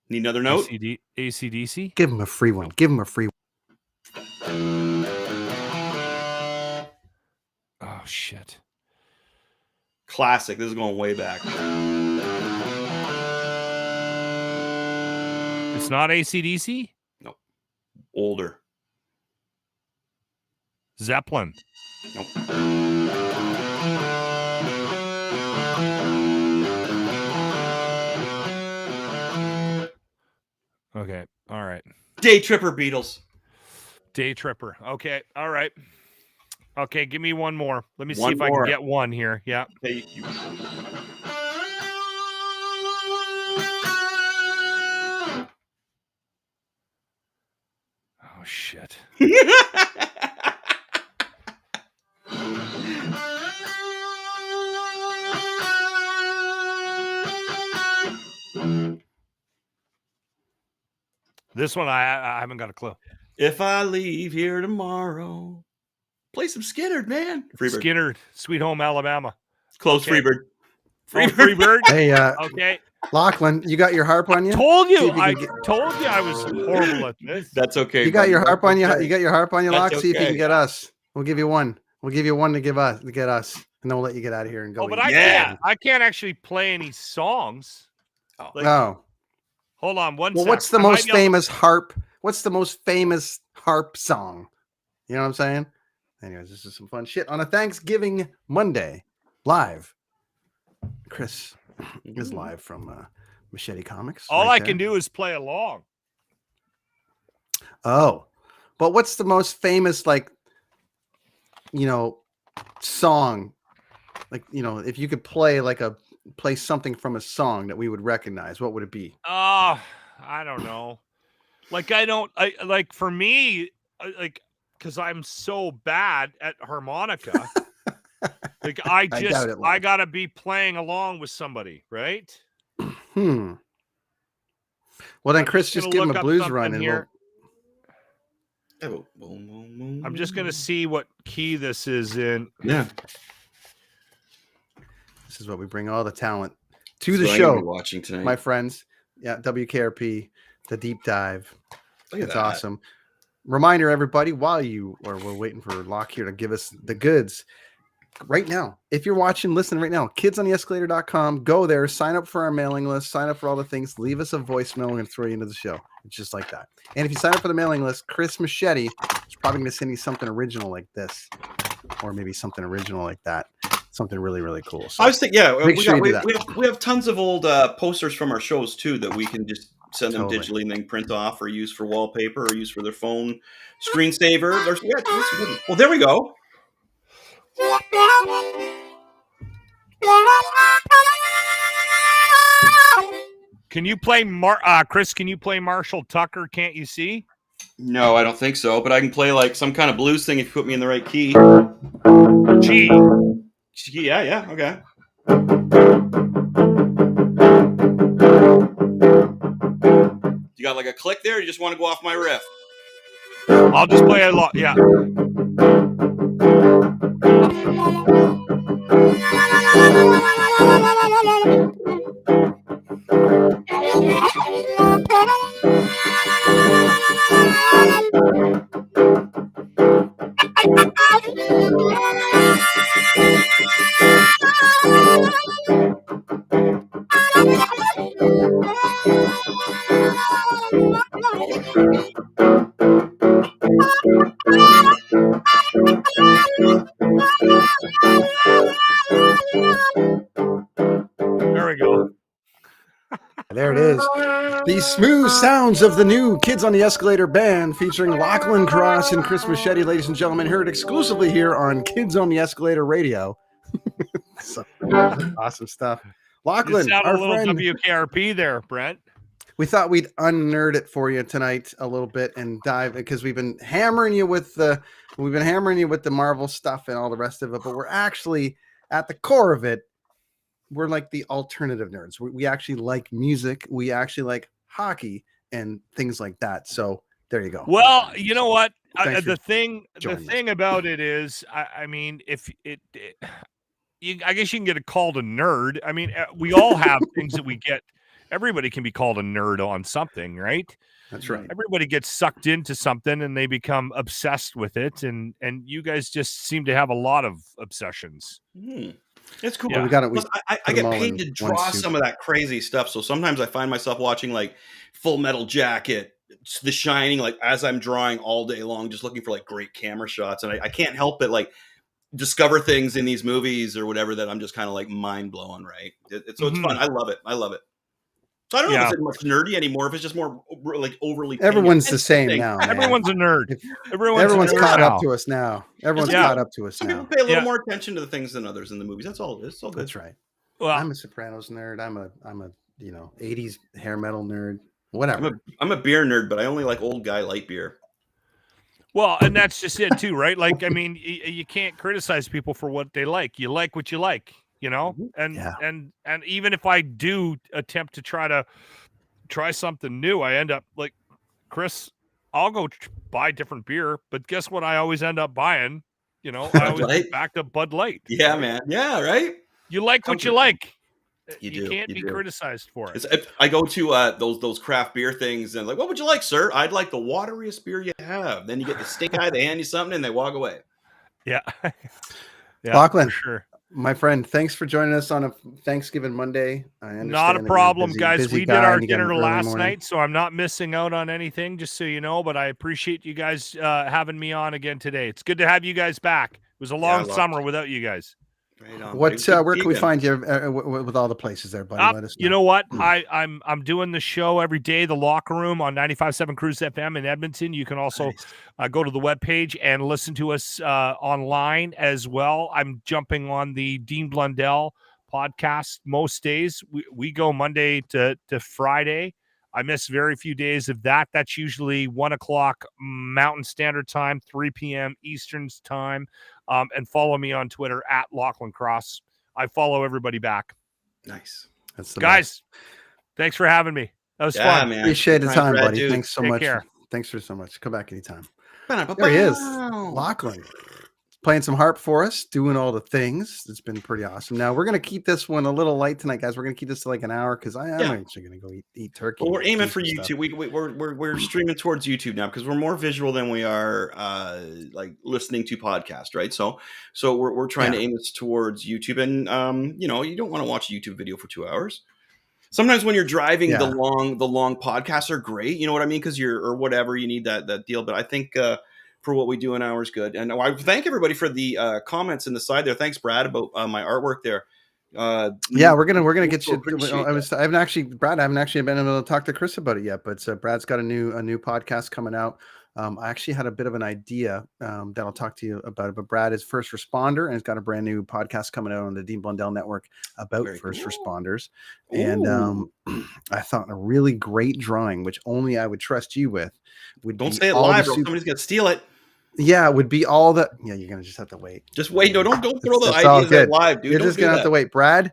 Need another note? AC/DC? Give him a free one. shit. Classic. This is going way back. It's not AC/DC? Nope. Older. Zeppelin. Nope. Okay. All right. Day Tripper Beatles. Day Tripper. Okay. All right. Okay. Give me one more. Let me see One if I more. can get one here. Yeah. Hey, Oh, shit. This one, I haven't got a clue. If I leave here tomorrow, play some Skinner, man. Freebird. Skinner, Sweet Home Alabama. Close, Okay. Freebird. Freebird. Hey, Okay. Lachlan, you got your harp on you? Told See you. if you I can told you I was horrible at this. That's okay. You got buddy. your harp on you. That's You got your harp on you, That's Lach. See if you okay. can get us. We'll give you one. We'll give you one to get us, and then we'll let you get out of here and go. Oh, but eat. I can't actually play any songs. Like, Oh, hold on one well, sec. what's the I might most be able- famous harp? What's the most famous harp song? You know what I'm saying? Anyways, this is some fun shit on a Thanksgiving Monday, live. Chris is live from Machete Comics. All right I there. can do is play along. Oh, but what's the most famous, like, song? Like, if you could play something from a song that we would recognize, what would it be? I don't know. For me, because I'm so bad at harmonica. I doubt it, I Lach. gotta be playing along with somebody, right? Well, then, Chris, just just gonna give him look a up blues something run, and here. I'm I'm just gonna see what key this is in. Yeah. this is what we bring all the talent to So the I'm gonna be show, watching tonight. my friends. Yeah, WKRP, the deep dive. Look at It's that. awesome. Reminder, everybody, while we're waiting for Locke here to give us the goods. Right now, if you're watching, listen right now, kidsontheescalator.com, go there, sign up for our mailing list, sign up for all the things, leave us a voicemail, we're going to throw you into the show. It's just like that. And if you sign up for the mailing list, Chris Machete is probably going to send you something original like this, or maybe something original like that. Something really, really cool. So I was thinking, yeah, make sure you do that. we have tons of old posters from our shows too that we can just send them Totally. digitally and then print off or use for wallpaper or use for their phone screensaver. Well, there we go. Can you play Chris? Can you play Marshall Tucker? Can't you see? No, I don't think so. But I can play like some kind of blues thing if you put me in the right key. G. Yeah, okay. You got like a click there? Or you just want to go off my riff? I'll just play a lot. Yeah. There we go. There it is. The smooth sounds of the new Kids on the Escalator band featuring Lachlan Cross and Chris Machete, ladies and gentlemen, heard exclusively here on Kids on the Escalator Radio. So, awesome stuff. You Lachlan, sound our a little friend, WKRP there, Brent. we thought we'd unnerd it for you tonight a little bit and dive, because we've been hammering you with the Marvel stuff and all the rest of it, but we're actually at the core of it. We're like the alternative nerds. We actually like music. We actually like hockey and things like that. So there you go. Well, you know what? Thanks for The thing joining us. about it is, I mean, if I guess you can get called a nerd. I mean, we all have things that we get. Everybody can be called a nerd on something, right? That's right. Everybody gets sucked into something and they become obsessed with it, and you guys just seem to have a lot of obsessions. It's cool. Yeah. Well, we got it. Plus, I get paid to draw some of that crazy stuff, so sometimes I find myself watching like Full Metal Jacket, The Shining, like as I'm drawing all day long, just looking for like great camera shots, and I can't help but like discover things in these movies or whatever that I'm just kind of like mind blown, right? So it's fun. I love it. So I don't know if it's much nerdy anymore, if it's just more like overly. Everyone's the same now. Man. Everyone's a nerd. Everyone's caught up to us now. Everyone's caught up to us Some now. people pay a little more attention to the things than others in the movies. That's all it is. It's all good. That's right. Well, I'm a Sopranos nerd. I'm a 80s hair metal nerd. Whatever. I'm a beer nerd, but I only like old guy light beer. Well, and that's just it too, right? Like, I mean, you can't criticize people for what they like. You like what you like, and even if I do attempt to try something new, I end up like Chris. I'll go buy different beer, but guess what? I always end up buying. I always get back to Bud Light. Yeah, man. Yeah, right. You like what you like. You can't be criticized for it. I go to those craft beer things and like, what would you like, sir? I'd like the wateriest beer you have. Then you get the stink eye, they hand you something and they walk away. Yeah. Lachlan, for sure. My friend, thanks for joining us on a Thanksgiving Monday. I understand not a problem, guys. We did our dinner last morning. night, so I'm not missing out on anything, just so you know, but I appreciate you guys having me on again today. It's good to have you guys back. It was a long summer without you guys. Right on, where can we find you with all the places there, buddy? Let us know. You know what? I'm doing the show every day, The Locker Room on 95.7 Cruise FM in Edmonton. You can also go to the webpage and listen to us online as well. I'm jumping on the Dean Blundell podcast most days. We go Monday to Friday. I miss very few days of that. That's usually 1:00 Mountain Standard Time, 3 p.m. Eastern Time. And follow me on Twitter at Lachlan Cross. I follow everybody back. Nice. That's the guys. Thanks for having me. That was fun. Man. Appreciate the time, buddy. Dude. Thanks so Take much. Care. Thanks for so much. Come back anytime. There he is, Lachlan. Playing some harp for us, doing all the things. It's been pretty awesome. Now we're gonna keep this one a little light tonight, guys. We're gonna keep this to like an hour because I'm actually gonna go eat turkey. Well, we're aiming for YouTube. We're streaming towards YouTube now because we're more visual than we are like listening to podcast, right? So we're trying to aim this towards YouTube, and you don't want to watch a YouTube video for 2 hours. Sometimes when you're driving, the long podcasts are great. You know what I mean? Because or whatever you need that deal. But I think. For what we do an hour is good. And I thank everybody for the comments in the side there. Thanks, Brad, about my artwork there. We're gonna get you. I haven't actually been able to talk to Chris about it yet, but Brad's got a new podcast coming out. I actually had a bit of an idea that I'll talk to you about it. But Brad is first responder and has got a brand new podcast coming out on the Dean Blundell Network about first responders. And I thought a really great drawing, which only I would trust you with, would don't say it live, or somebody's gonna steal it. Yeah, it would be all the. Yeah, you're gonna just have to wait. Just wait. No, don't throw the ideas out live, dude. You're just gonna have to wait. Brad,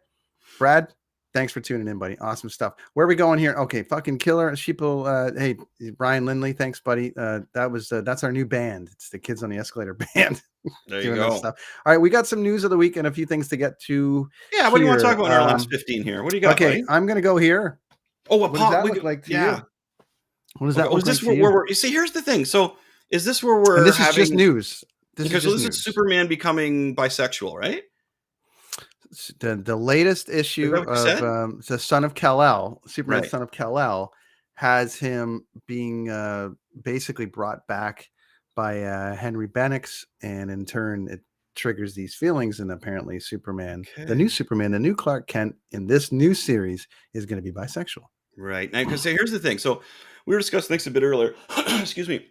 thanks for tuning in, buddy. Awesome stuff. Where are we going here? Okay, fucking killer sheeple. Hey, Brian Lindley, thanks, buddy. That's our new band. It's the Kids on the Escalator band. There you go. Stuff. All right, we got some news of the week and a few things to get to. Yeah, what do you want to talk about in our last 15 here? What do you got? Okay, buddy? I'm gonna go here. Oh, what does that look like to you? What does that look like to you? Where you see? Here's the thing. So. Is this where we're? And this is just news. This is Superman becoming bisexual, right? The latest issue of the Son of Kal-El, Superman, Son of Kal-El, has him being basically brought back by Henry Bennix, and in turn, it triggers these feelings. And apparently, Superman, the new Clark Kent in this new series, is going to be bisexual. Right. Now, because here's the thing. So we were discussing this a bit earlier. Excuse me.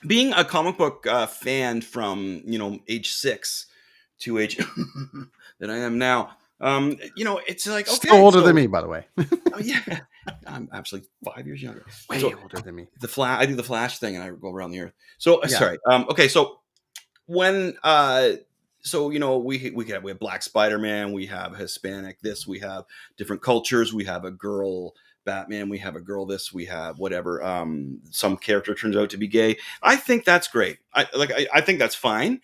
Being a comic book fan from age 6 to age that I am now, it's like okay, still older than me, by the way. Oh yeah, I'm actually 5 years younger. Way older than me. I do the Flash thing, and I go around the earth. So sorry. Okay, so when we have Black Spider-Man, we have Hispanic this, we have different cultures, we have a girl Batman, we have a girl this, we have whatever, some character turns out to be gay. I think that's great. I think that's fine.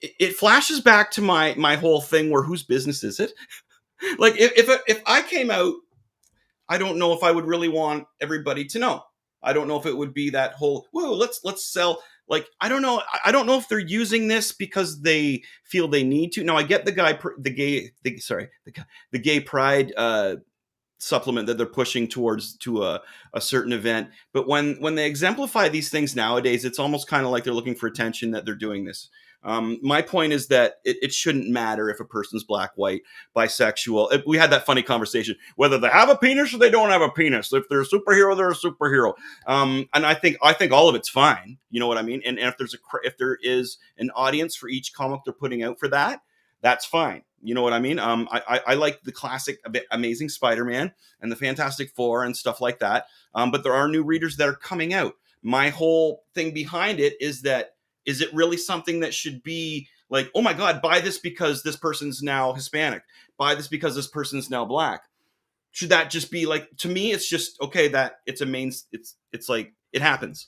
It flashes back to my whole thing where whose business is it? Like if I came out, I don't know if I would really want everybody to know. I don't know if it would be that whole, whoa, let's sell. Like, I don't know. I don't know if they're using this because they feel they need to. Now, I get the gay pride supplement that they're pushing towards to a certain event. But when they exemplify these things nowadays, it's almost kind of like they're looking for attention that they're doing this. My point is that it shouldn't matter if a person's black, white, bisexual. We had that funny conversation, whether they have a penis or they don't have a penis. If they're a superhero, they're a superhero. And I think all of it's fine. You know what I mean? And if there is an audience for each comic they're putting out for that, that's fine. You know what I mean? I like the classic Amazing Spider-Man and the Fantastic Four and stuff like that. But there are new readers that are coming out. My whole thing behind it is that, is it really something that should be like, oh my God, buy this because this person's now Hispanic, buy this because this person's now black? Should that just be like, to me, it's just, okay, that it's it's like, it happens.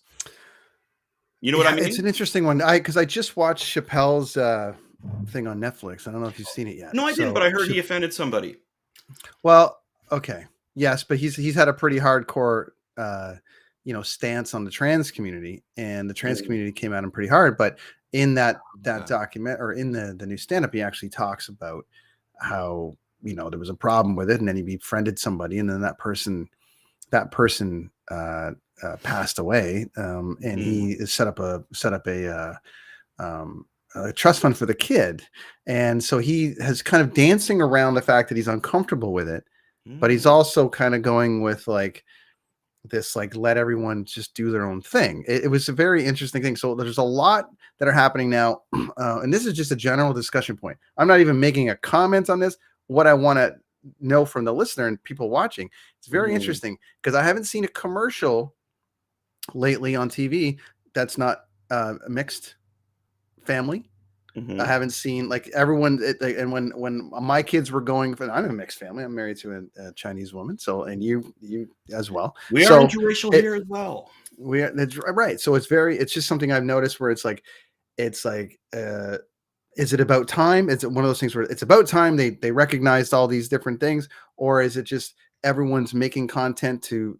You know what I mean? It's an interesting one. Because I just watched Chappelle's thing on Netflix. I don't know if you've seen it yet. No, I didn't, but I heard he offended somebody. Well, okay. Yes, but he's had a pretty hardcore stance on the trans community, and the trans community came at him pretty hard. But in that document, or in the new stand-up, he actually talks about how, there was a problem with it, and then he befriended somebody, and then that person passed away, and he set up a trust fund for the kid. And so he has kind of dancing around the fact that he's uncomfortable with it, but he's also kind of going with like this, like, let everyone just do their own thing. It was a very interesting thing. So there's a lot that are happening now. And this is just a general discussion point. I'm not even making a comment on this. What I want to know from the listener and people watching, it's very interesting, because I haven't seen a commercial lately on TV that's not a mixed family. I haven't seen, like, everyone. And when my kids were going, I'm a mixed family. I'm married to a Chinese woman. So, and you as well. We are interracial here as well. That's right. So it's just something I've noticed where it's like, is it about time? Is it one of those things where it's about time they recognized all these different things, or is it just everyone's making content to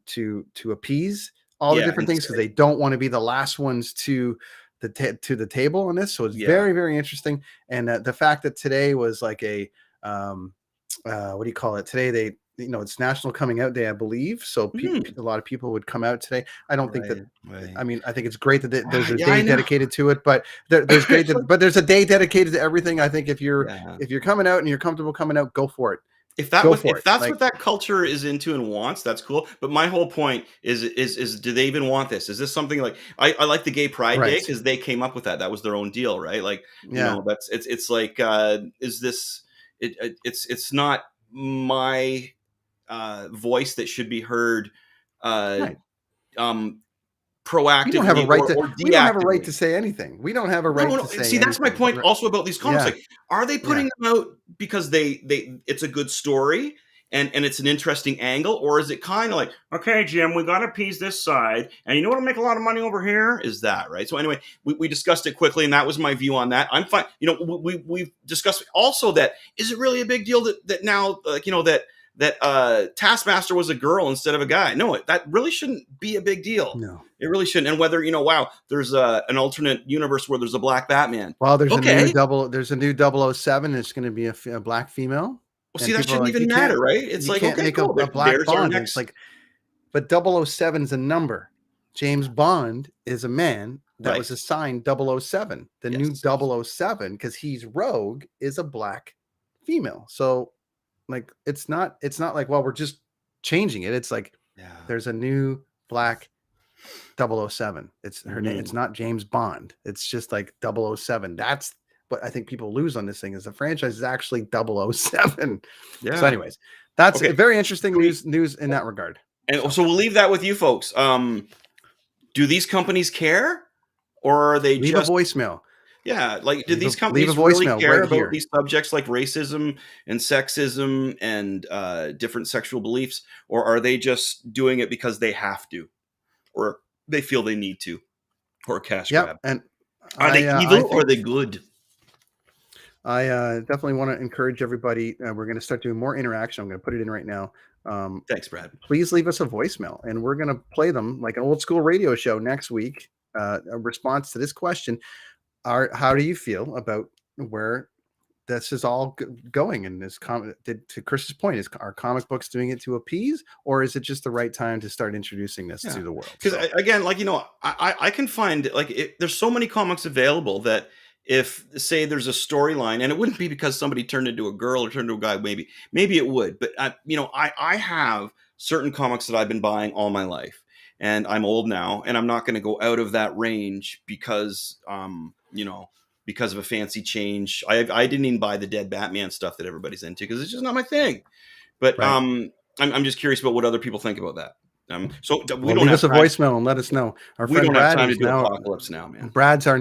appease all the different things because they don't want to be the last ones to the table on this? So it's very, very interesting. And the fact that today was like a what do you call it? Today it's National Coming Out Day, I believe. So a lot of people would come out today. I don't think that. Right. I mean, I think it's great that there's a day dedicated to it, but there's but there's a day dedicated to everything. I think if you're coming out and you're comfortable coming out, go for it. If that's what that culture is into and wants, that's cool. But my whole point is do they even want this? Is this something like, I like the Gay Pride Day because they came up with that. That was their own deal, right? Like, it's like, is this? It's not my voice that should be heard. Proactively, we don't have a right we don't have a right to say anything. We don't have a right to say. See, that's my point. Also about these comics, like, are they putting them out because they it's a good story and it's an interesting angle, or is it kind of like, okay, Jim, we got to appease this side, and you know what'll make a lot of money over here is that, right? So anyway, we discussed it quickly, and that was my view on that. I'm fine. We've discussed also that, is it really a big deal that now, like, that Taskmaster was a girl instead of a guy? No, that really shouldn't be a big deal. No, it really shouldn't. And whether, there's an alternate universe where there's a black Batman. Well, there's a new 007. It's going to be a black female. Well, see, that shouldn't even matter, right? It's like, okay, cool. A black Bond. It's like, but 007 is a number. James Bond is a man that was assigned 007. The new 007, because he's rogue, is a black female. So, like, it's not like, well, we're just changing it. It's like, there's a new black 007. It's her name. It's not James Bond. It's just like 007. That's what I think people lose on this thing, is the franchise is actually 007. Yeah. So anyways, that's very interesting news in that regard. And so we'll leave that with you folks. Do these companies care, or are they leave a voicemail? Yeah, like, do these companies really care about these subjects like racism and sexism and different sexual beliefs, or are they just doing it because they have to, or they feel they need to, or a cash grab? And are they evil or are they good? I definitely want to encourage everybody. We're going to start doing more interaction. I'm going to put it in right now. Thanks, Brad. Please leave us a voicemail, and we're going to play them like an old school radio show next week. A response to this question: how do you feel about where this is all going? And this to Chris's point, are comic books doing it to appease, or is it just the right time to start introducing this to the world? Because again, like, I can find like there's so many comics available that if say there's a storyline, and it wouldn't be because somebody turned into a girl or turned into a guy, maybe it would, but I have certain comics that I've been buying all my life, and I'm old now, and I'm not going to go out of that range because because of a fancy change. I didn't even buy the dead Batman stuff that everybody's into because it's just not my thing. But right. I'm just curious about what other people think about that. So we don't leave have us a voicemail and let us know. Our friend don't Brad have time to do now, Apocalypse Now, man. Brad's our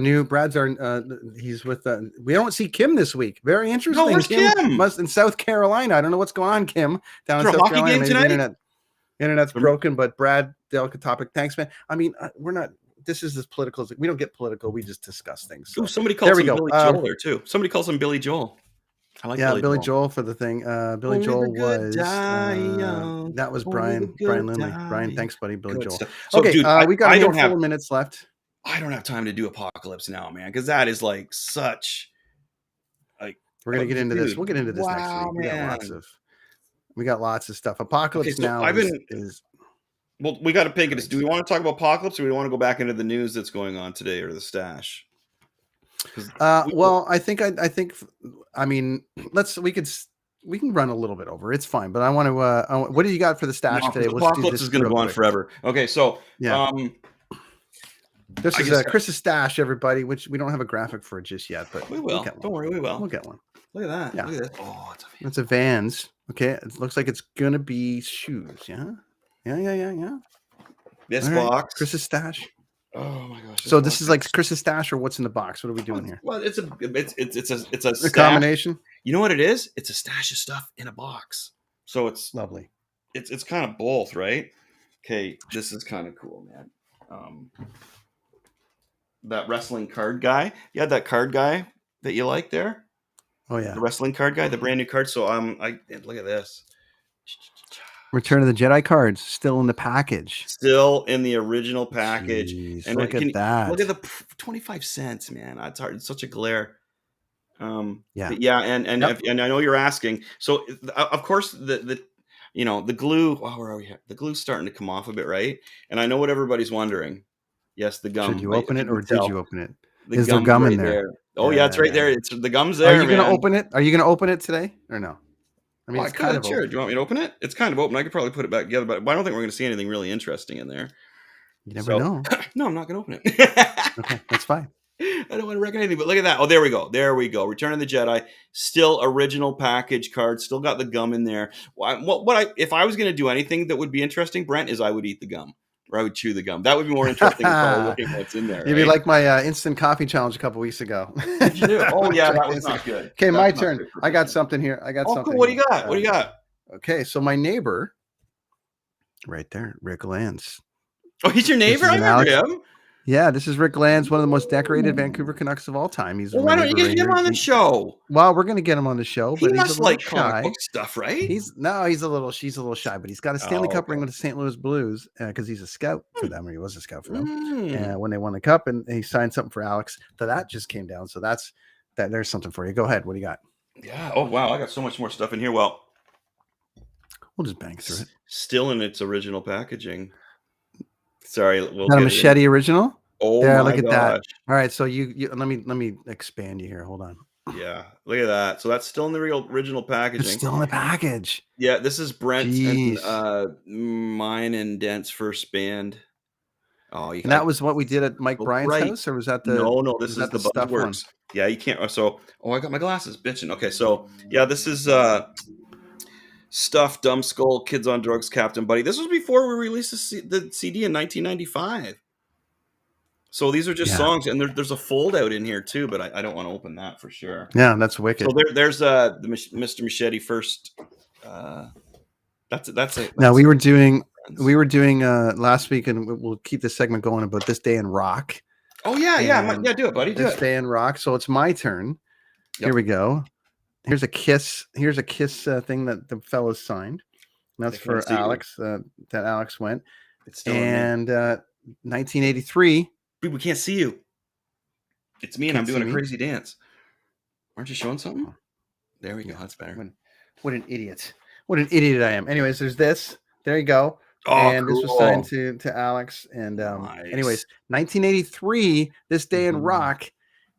he's with we don't see Kim this week. Very interesting. No, where's Kim? Must in South Carolina. I don't know what's going on, Kim, down in South Carolina. Game tonight? Internet's broken, but Brad, delicate topic. Thanks, man. I mean, we're not. This is as political as we don't get political. We just discuss things. So. Ooh, somebody calls him Billy Joel there too. Somebody calls him Billy Joel. I like Billy Joel for the thing. Billy Joel was that was Brian Lindley. Brian, thanks, buddy. Billy Joel. So, okay, dude, we got a couple minutes left. I don't have time to do Apocalypse Now, man, because that is like such. Like we're gonna get into this. We'll get into this next week. We got lots of stuff. Apocalypse Now is. Well, we got to pick it. Do we want to talk about Apocalypse, or do we want to go back into the news that's going on today, or the stash? Well, I think. I mean, we can run a little bit over. It's fine, but I want to. What do you got for the stash today? Apocalypse is going to go on forever. Okay, so this is Chris's stash, everybody. Which we don't have a graphic for it just yet, but we will. Don't worry, we will. We'll get one. Look at that. Yeah. Look at that. Oh, it's a Vans. Okay, it looks like it's gonna be shoes. Yeah. This box, Chris's stash. Oh my gosh! So this is like Chris's stash, or what's in the box? What are we doing here? Well, it's a combination. You know what it is? It's a stash of stuff in a box. So it's lovely. It's kind of both, right? Okay, this is kind of cool, man. That wrestling card guy. You had that card guy that you like there. Oh yeah, the wrestling card guy, the brand new card. So I look at this. Return of the Jedi cards still in the package. Still in the original package. Jeez, and look at that. Look at the 25 cents, man. That's hard. It's such a glare. And I know you're asking. So of course the glue. Oh, where are we here? The glue's starting to come off a bit, right? And I know what everybody's wondering. Yes, the gum. Should you open it, or did you open it? Is there gum in there? Oh yeah, it's right there. It's the gum's there. Are you going to open it? Are you going to open it today or no? I mean, it's kind of sure. Do you want me to open it? It's kind of open. I could probably put it back together, but I don't think we're going to see anything really interesting in there. You never know. No, I'm not going to open it. Okay, that's fine. I don't want to wreck anything, but look at that. Oh, there we go. There we go. Return of the Jedi. Still original package card. Still got the gum in there. If I was going to do anything that would be interesting, Brent, is I would eat the gum. Or I would chew the gum. That would be more interesting than looking at what's in there. You'd be like my instant coffee challenge a couple weeks ago. Did you do? Oh, yeah, that was not good. Okay, my turn. I got something here. Something. Cool. What do you got? What do you got? Okay, so my neighbor, right there, Rick Lance. Oh, he's your neighbor? I remember him. Yeah, this is Rick Lance, one of the most decorated Vancouver Canucks of all time. Why don't you get him on the show? Well, we're going to get him on the show, but he's a like shy. Comic book stuff, right? She's a little shy, but he's got a Stanley Cup ring with the St. Louis Blues because he's a scout for them, or he was a scout for them. When they won the cup, and he signed something for Alex, that just came down. So that. There's something for you. Go ahead. What do you got? Yeah. Oh wow, I got so much more stuff in here. Well, we'll just bang through it. Still in its original packaging. Sorry, we'll get a machete original. Oh yeah, my look at gosh. that. All right, so you let me expand you here. Hold on. Yeah, look at that. So that's still in the original packaging. It's still in the package. Yeah, this is Brent and mine and Dent's first band. Oh, and that was what we did at Mike Bryant's house, or was that the? No, this is the Buzzworks. Yeah, you can't. So, I got my glasses, bitching. Okay, so yeah, this is Stuff, Dumb Skull, Kids on Drugs, Captain Buddy. This was before we released the CD in 1995. So these are just songs, and there's a fold out in here too, but I don't want to open that for sure. Yeah, that's wicked. So there's the Mr. Machete first. That's it. Now we were doing last week, and we'll keep this segment going about this day in rock. Oh yeah, do it, buddy. Do this day in rock. So it's my turn. Here we go. Here's a kiss. Here's a kiss thing that the fellas signed. That's for Alex. That Alex went. It's still and 1983. Dude, we can't see you. It's me, and I'm doing a crazy dance. Aren't you showing something? There we go. That's better. What an idiot! What an idiot I am. Anyways, there's this. There you go. Oh, and cool. This was signed to Alex. And nice. Anyways, 1983. This day in rock,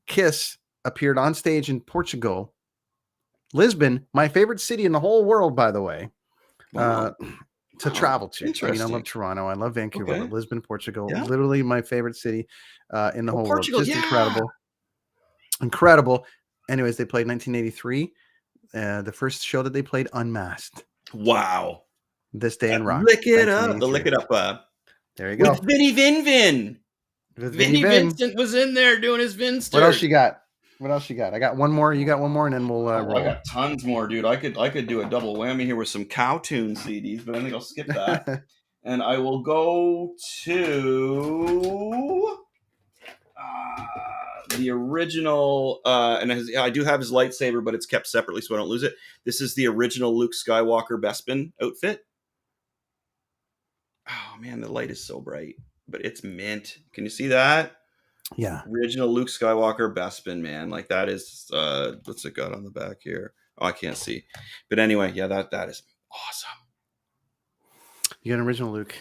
Kiss appeared on stage in Portugal, Lisbon, my favorite city in the whole world, by the way. To travel to. I mean, I love Toronto. I love Vancouver. But Lisbon, Portugal, literally my favorite city in the whole Portugal, world. Just incredible. Incredible. Anyways, they played 1983. The first show that they played unmasked. Wow. This day in rock. Lick it up. The lick it up. There you go. With Vinny Vin. Vinny Vincent was in there doing his Vinster. What else you got? What else you got? I got one more. You got one more, and then we'll roll. I got tons more, dude. I could do a double whammy here with some Cowtoon CDs, but I think I'll skip that. And I will go to the original, and I do have his lightsaber, but it's kept separately so I don't lose it. This is the original Luke Skywalker Bespin outfit. Oh man, the light is so bright, but it's mint. Can you see that? Yeah. Original Luke Skywalker Bespin, man. Like that is what's it got on the back here? Oh, I can't see. But anyway, yeah, that is awesome. You got an original Luke.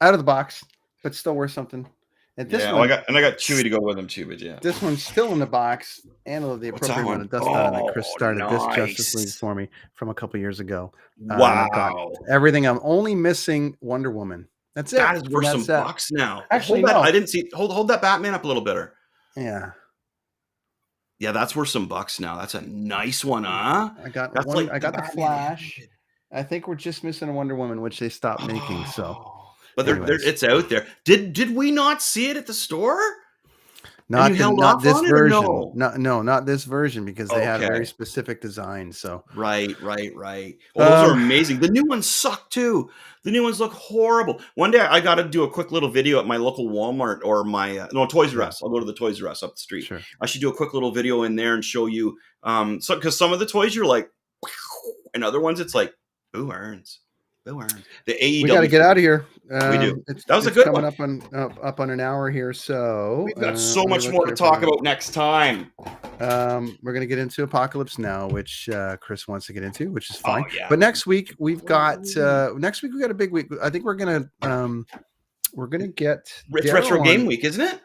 Out of the box, but still worth something. And this one, I got Chewie to go with him too, but yeah. This one's still in the box and the appropriate one. Dust that Chris started this Justice League for me from a couple years ago. Wow. Everything. I'm only missing Wonder Woman. That's it. That is worth some bucks now. Actually, hold that. I didn't see. Hold that Batman up a little better. Yeah. Yeah, that's worth some bucks now. That's a nice one, huh? I got one. I got the Flash. I think we're just missing a Wonder Woman, which they stopped making. So, but it's out there. Did we not see it at the store? Not this version. No, not this version because they had a very specific design. So right. Well, those are amazing. The new ones suck too. The new ones look horrible. One day I got to do a quick little video at my local Walmart or my Toys R Us. I'll go to the Toys R Us up the street. Sure. I should do a quick little video in there and show you. Because some of the toys you're like, and other ones it's like, boo earns. The AEW. We got to get out of here. We do. That was a good coming one. Up on an hour here, so we've got so much more to talk about next time. We're going to get into Apocalypse Now, which Chris wants to get into, which is fine. Oh, yeah. But next week we've got a big week. I think we're gonna get it's Retro Game Week, isn't it?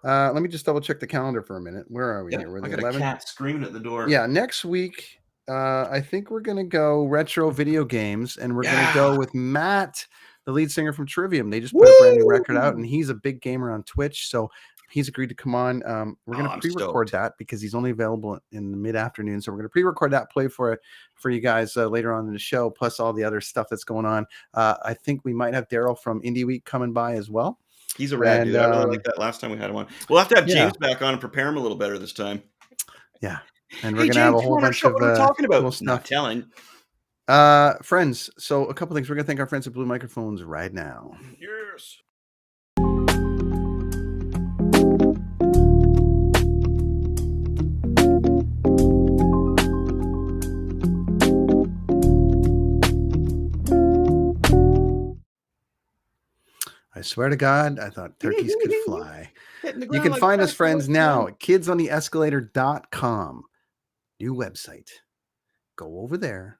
Let me just double check the calendar for a minute. Where are we here? We're I got 11? A cat screaming at the door. Yeah, next week. I think we're going to go retro video games, and we're going to go with Matt, the lead singer from Trivium. They just put a brand new record out, and he's a big gamer on Twitch, so he's agreed to come on. We're going to pre-record that because he's only available in the mid-afternoon, so we're going to pre-record that, play for you guys later on in the show, plus all the other stuff that's going on. I think we might have Daryl from Indie Week coming by as well. He's a rad dude. I really like that last time we had him on. We'll have to have James back on and prepare him a little better this time. Yeah. And we're going to have a whole bunch of talking about cool stuff. Not telling. Friends. So a couple things. We're going to thank our friends at Blue Microphones right now. Yes. I swear to God, I thought turkeys could fly. You can find us, friends, now at kidsontheescalator.com. New website. Go over there.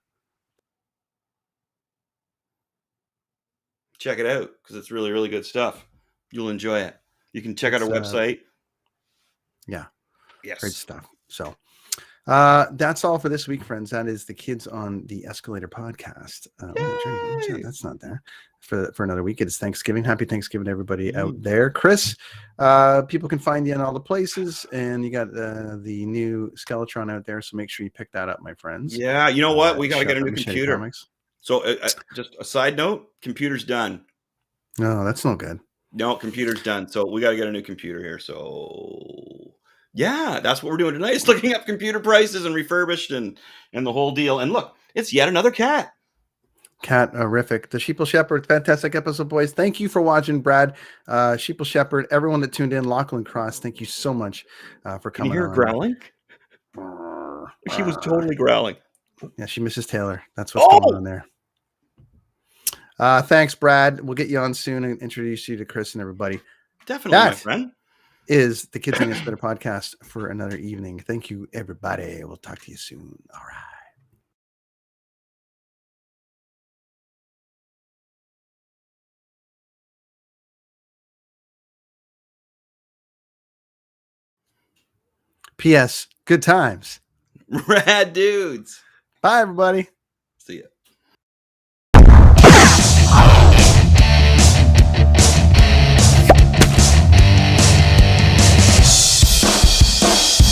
Check it out because it's really, really good stuff. You'll enjoy it. You can check out our website. Yeah. Yes. Great stuff. So that's all for this week, friends. That is the Kids on the Escalator podcast. That's not there for another week. It's Thanksgiving. Happy Thanksgiving to everybody out there. Chris, people can find you in all the places, and you got the new Skeletron out there, so make sure you pick that up, my friends. Yeah, you know what? We got to get a new computer. So just a side note, computer's done. No, that's no good. No, computer's done. So we got to get a new computer here. So yeah, that's what we're doing tonight. Is looking up computer prices and refurbished and the whole deal. And look, it's yet another cat. Cat-rific. The Sheeple Shepherd, fantastic episode, boys. Thank you for watching, Brad. Sheeple Shepherd, everyone that tuned in, Lachlan Cross, thank you so much for coming on. Can you hear growling? She was totally growling. Yeah, she misses Taylor. That's what's going on there. Thanks, Brad. We'll get you on soon and introduce you to Chris and everybody. Definitely, my friend. Is the Kids on the Spinner podcast for another evening. Thank you, everybody. We'll talk to you soon. All right. P.S. Good times. Rad dudes. Bye, everybody.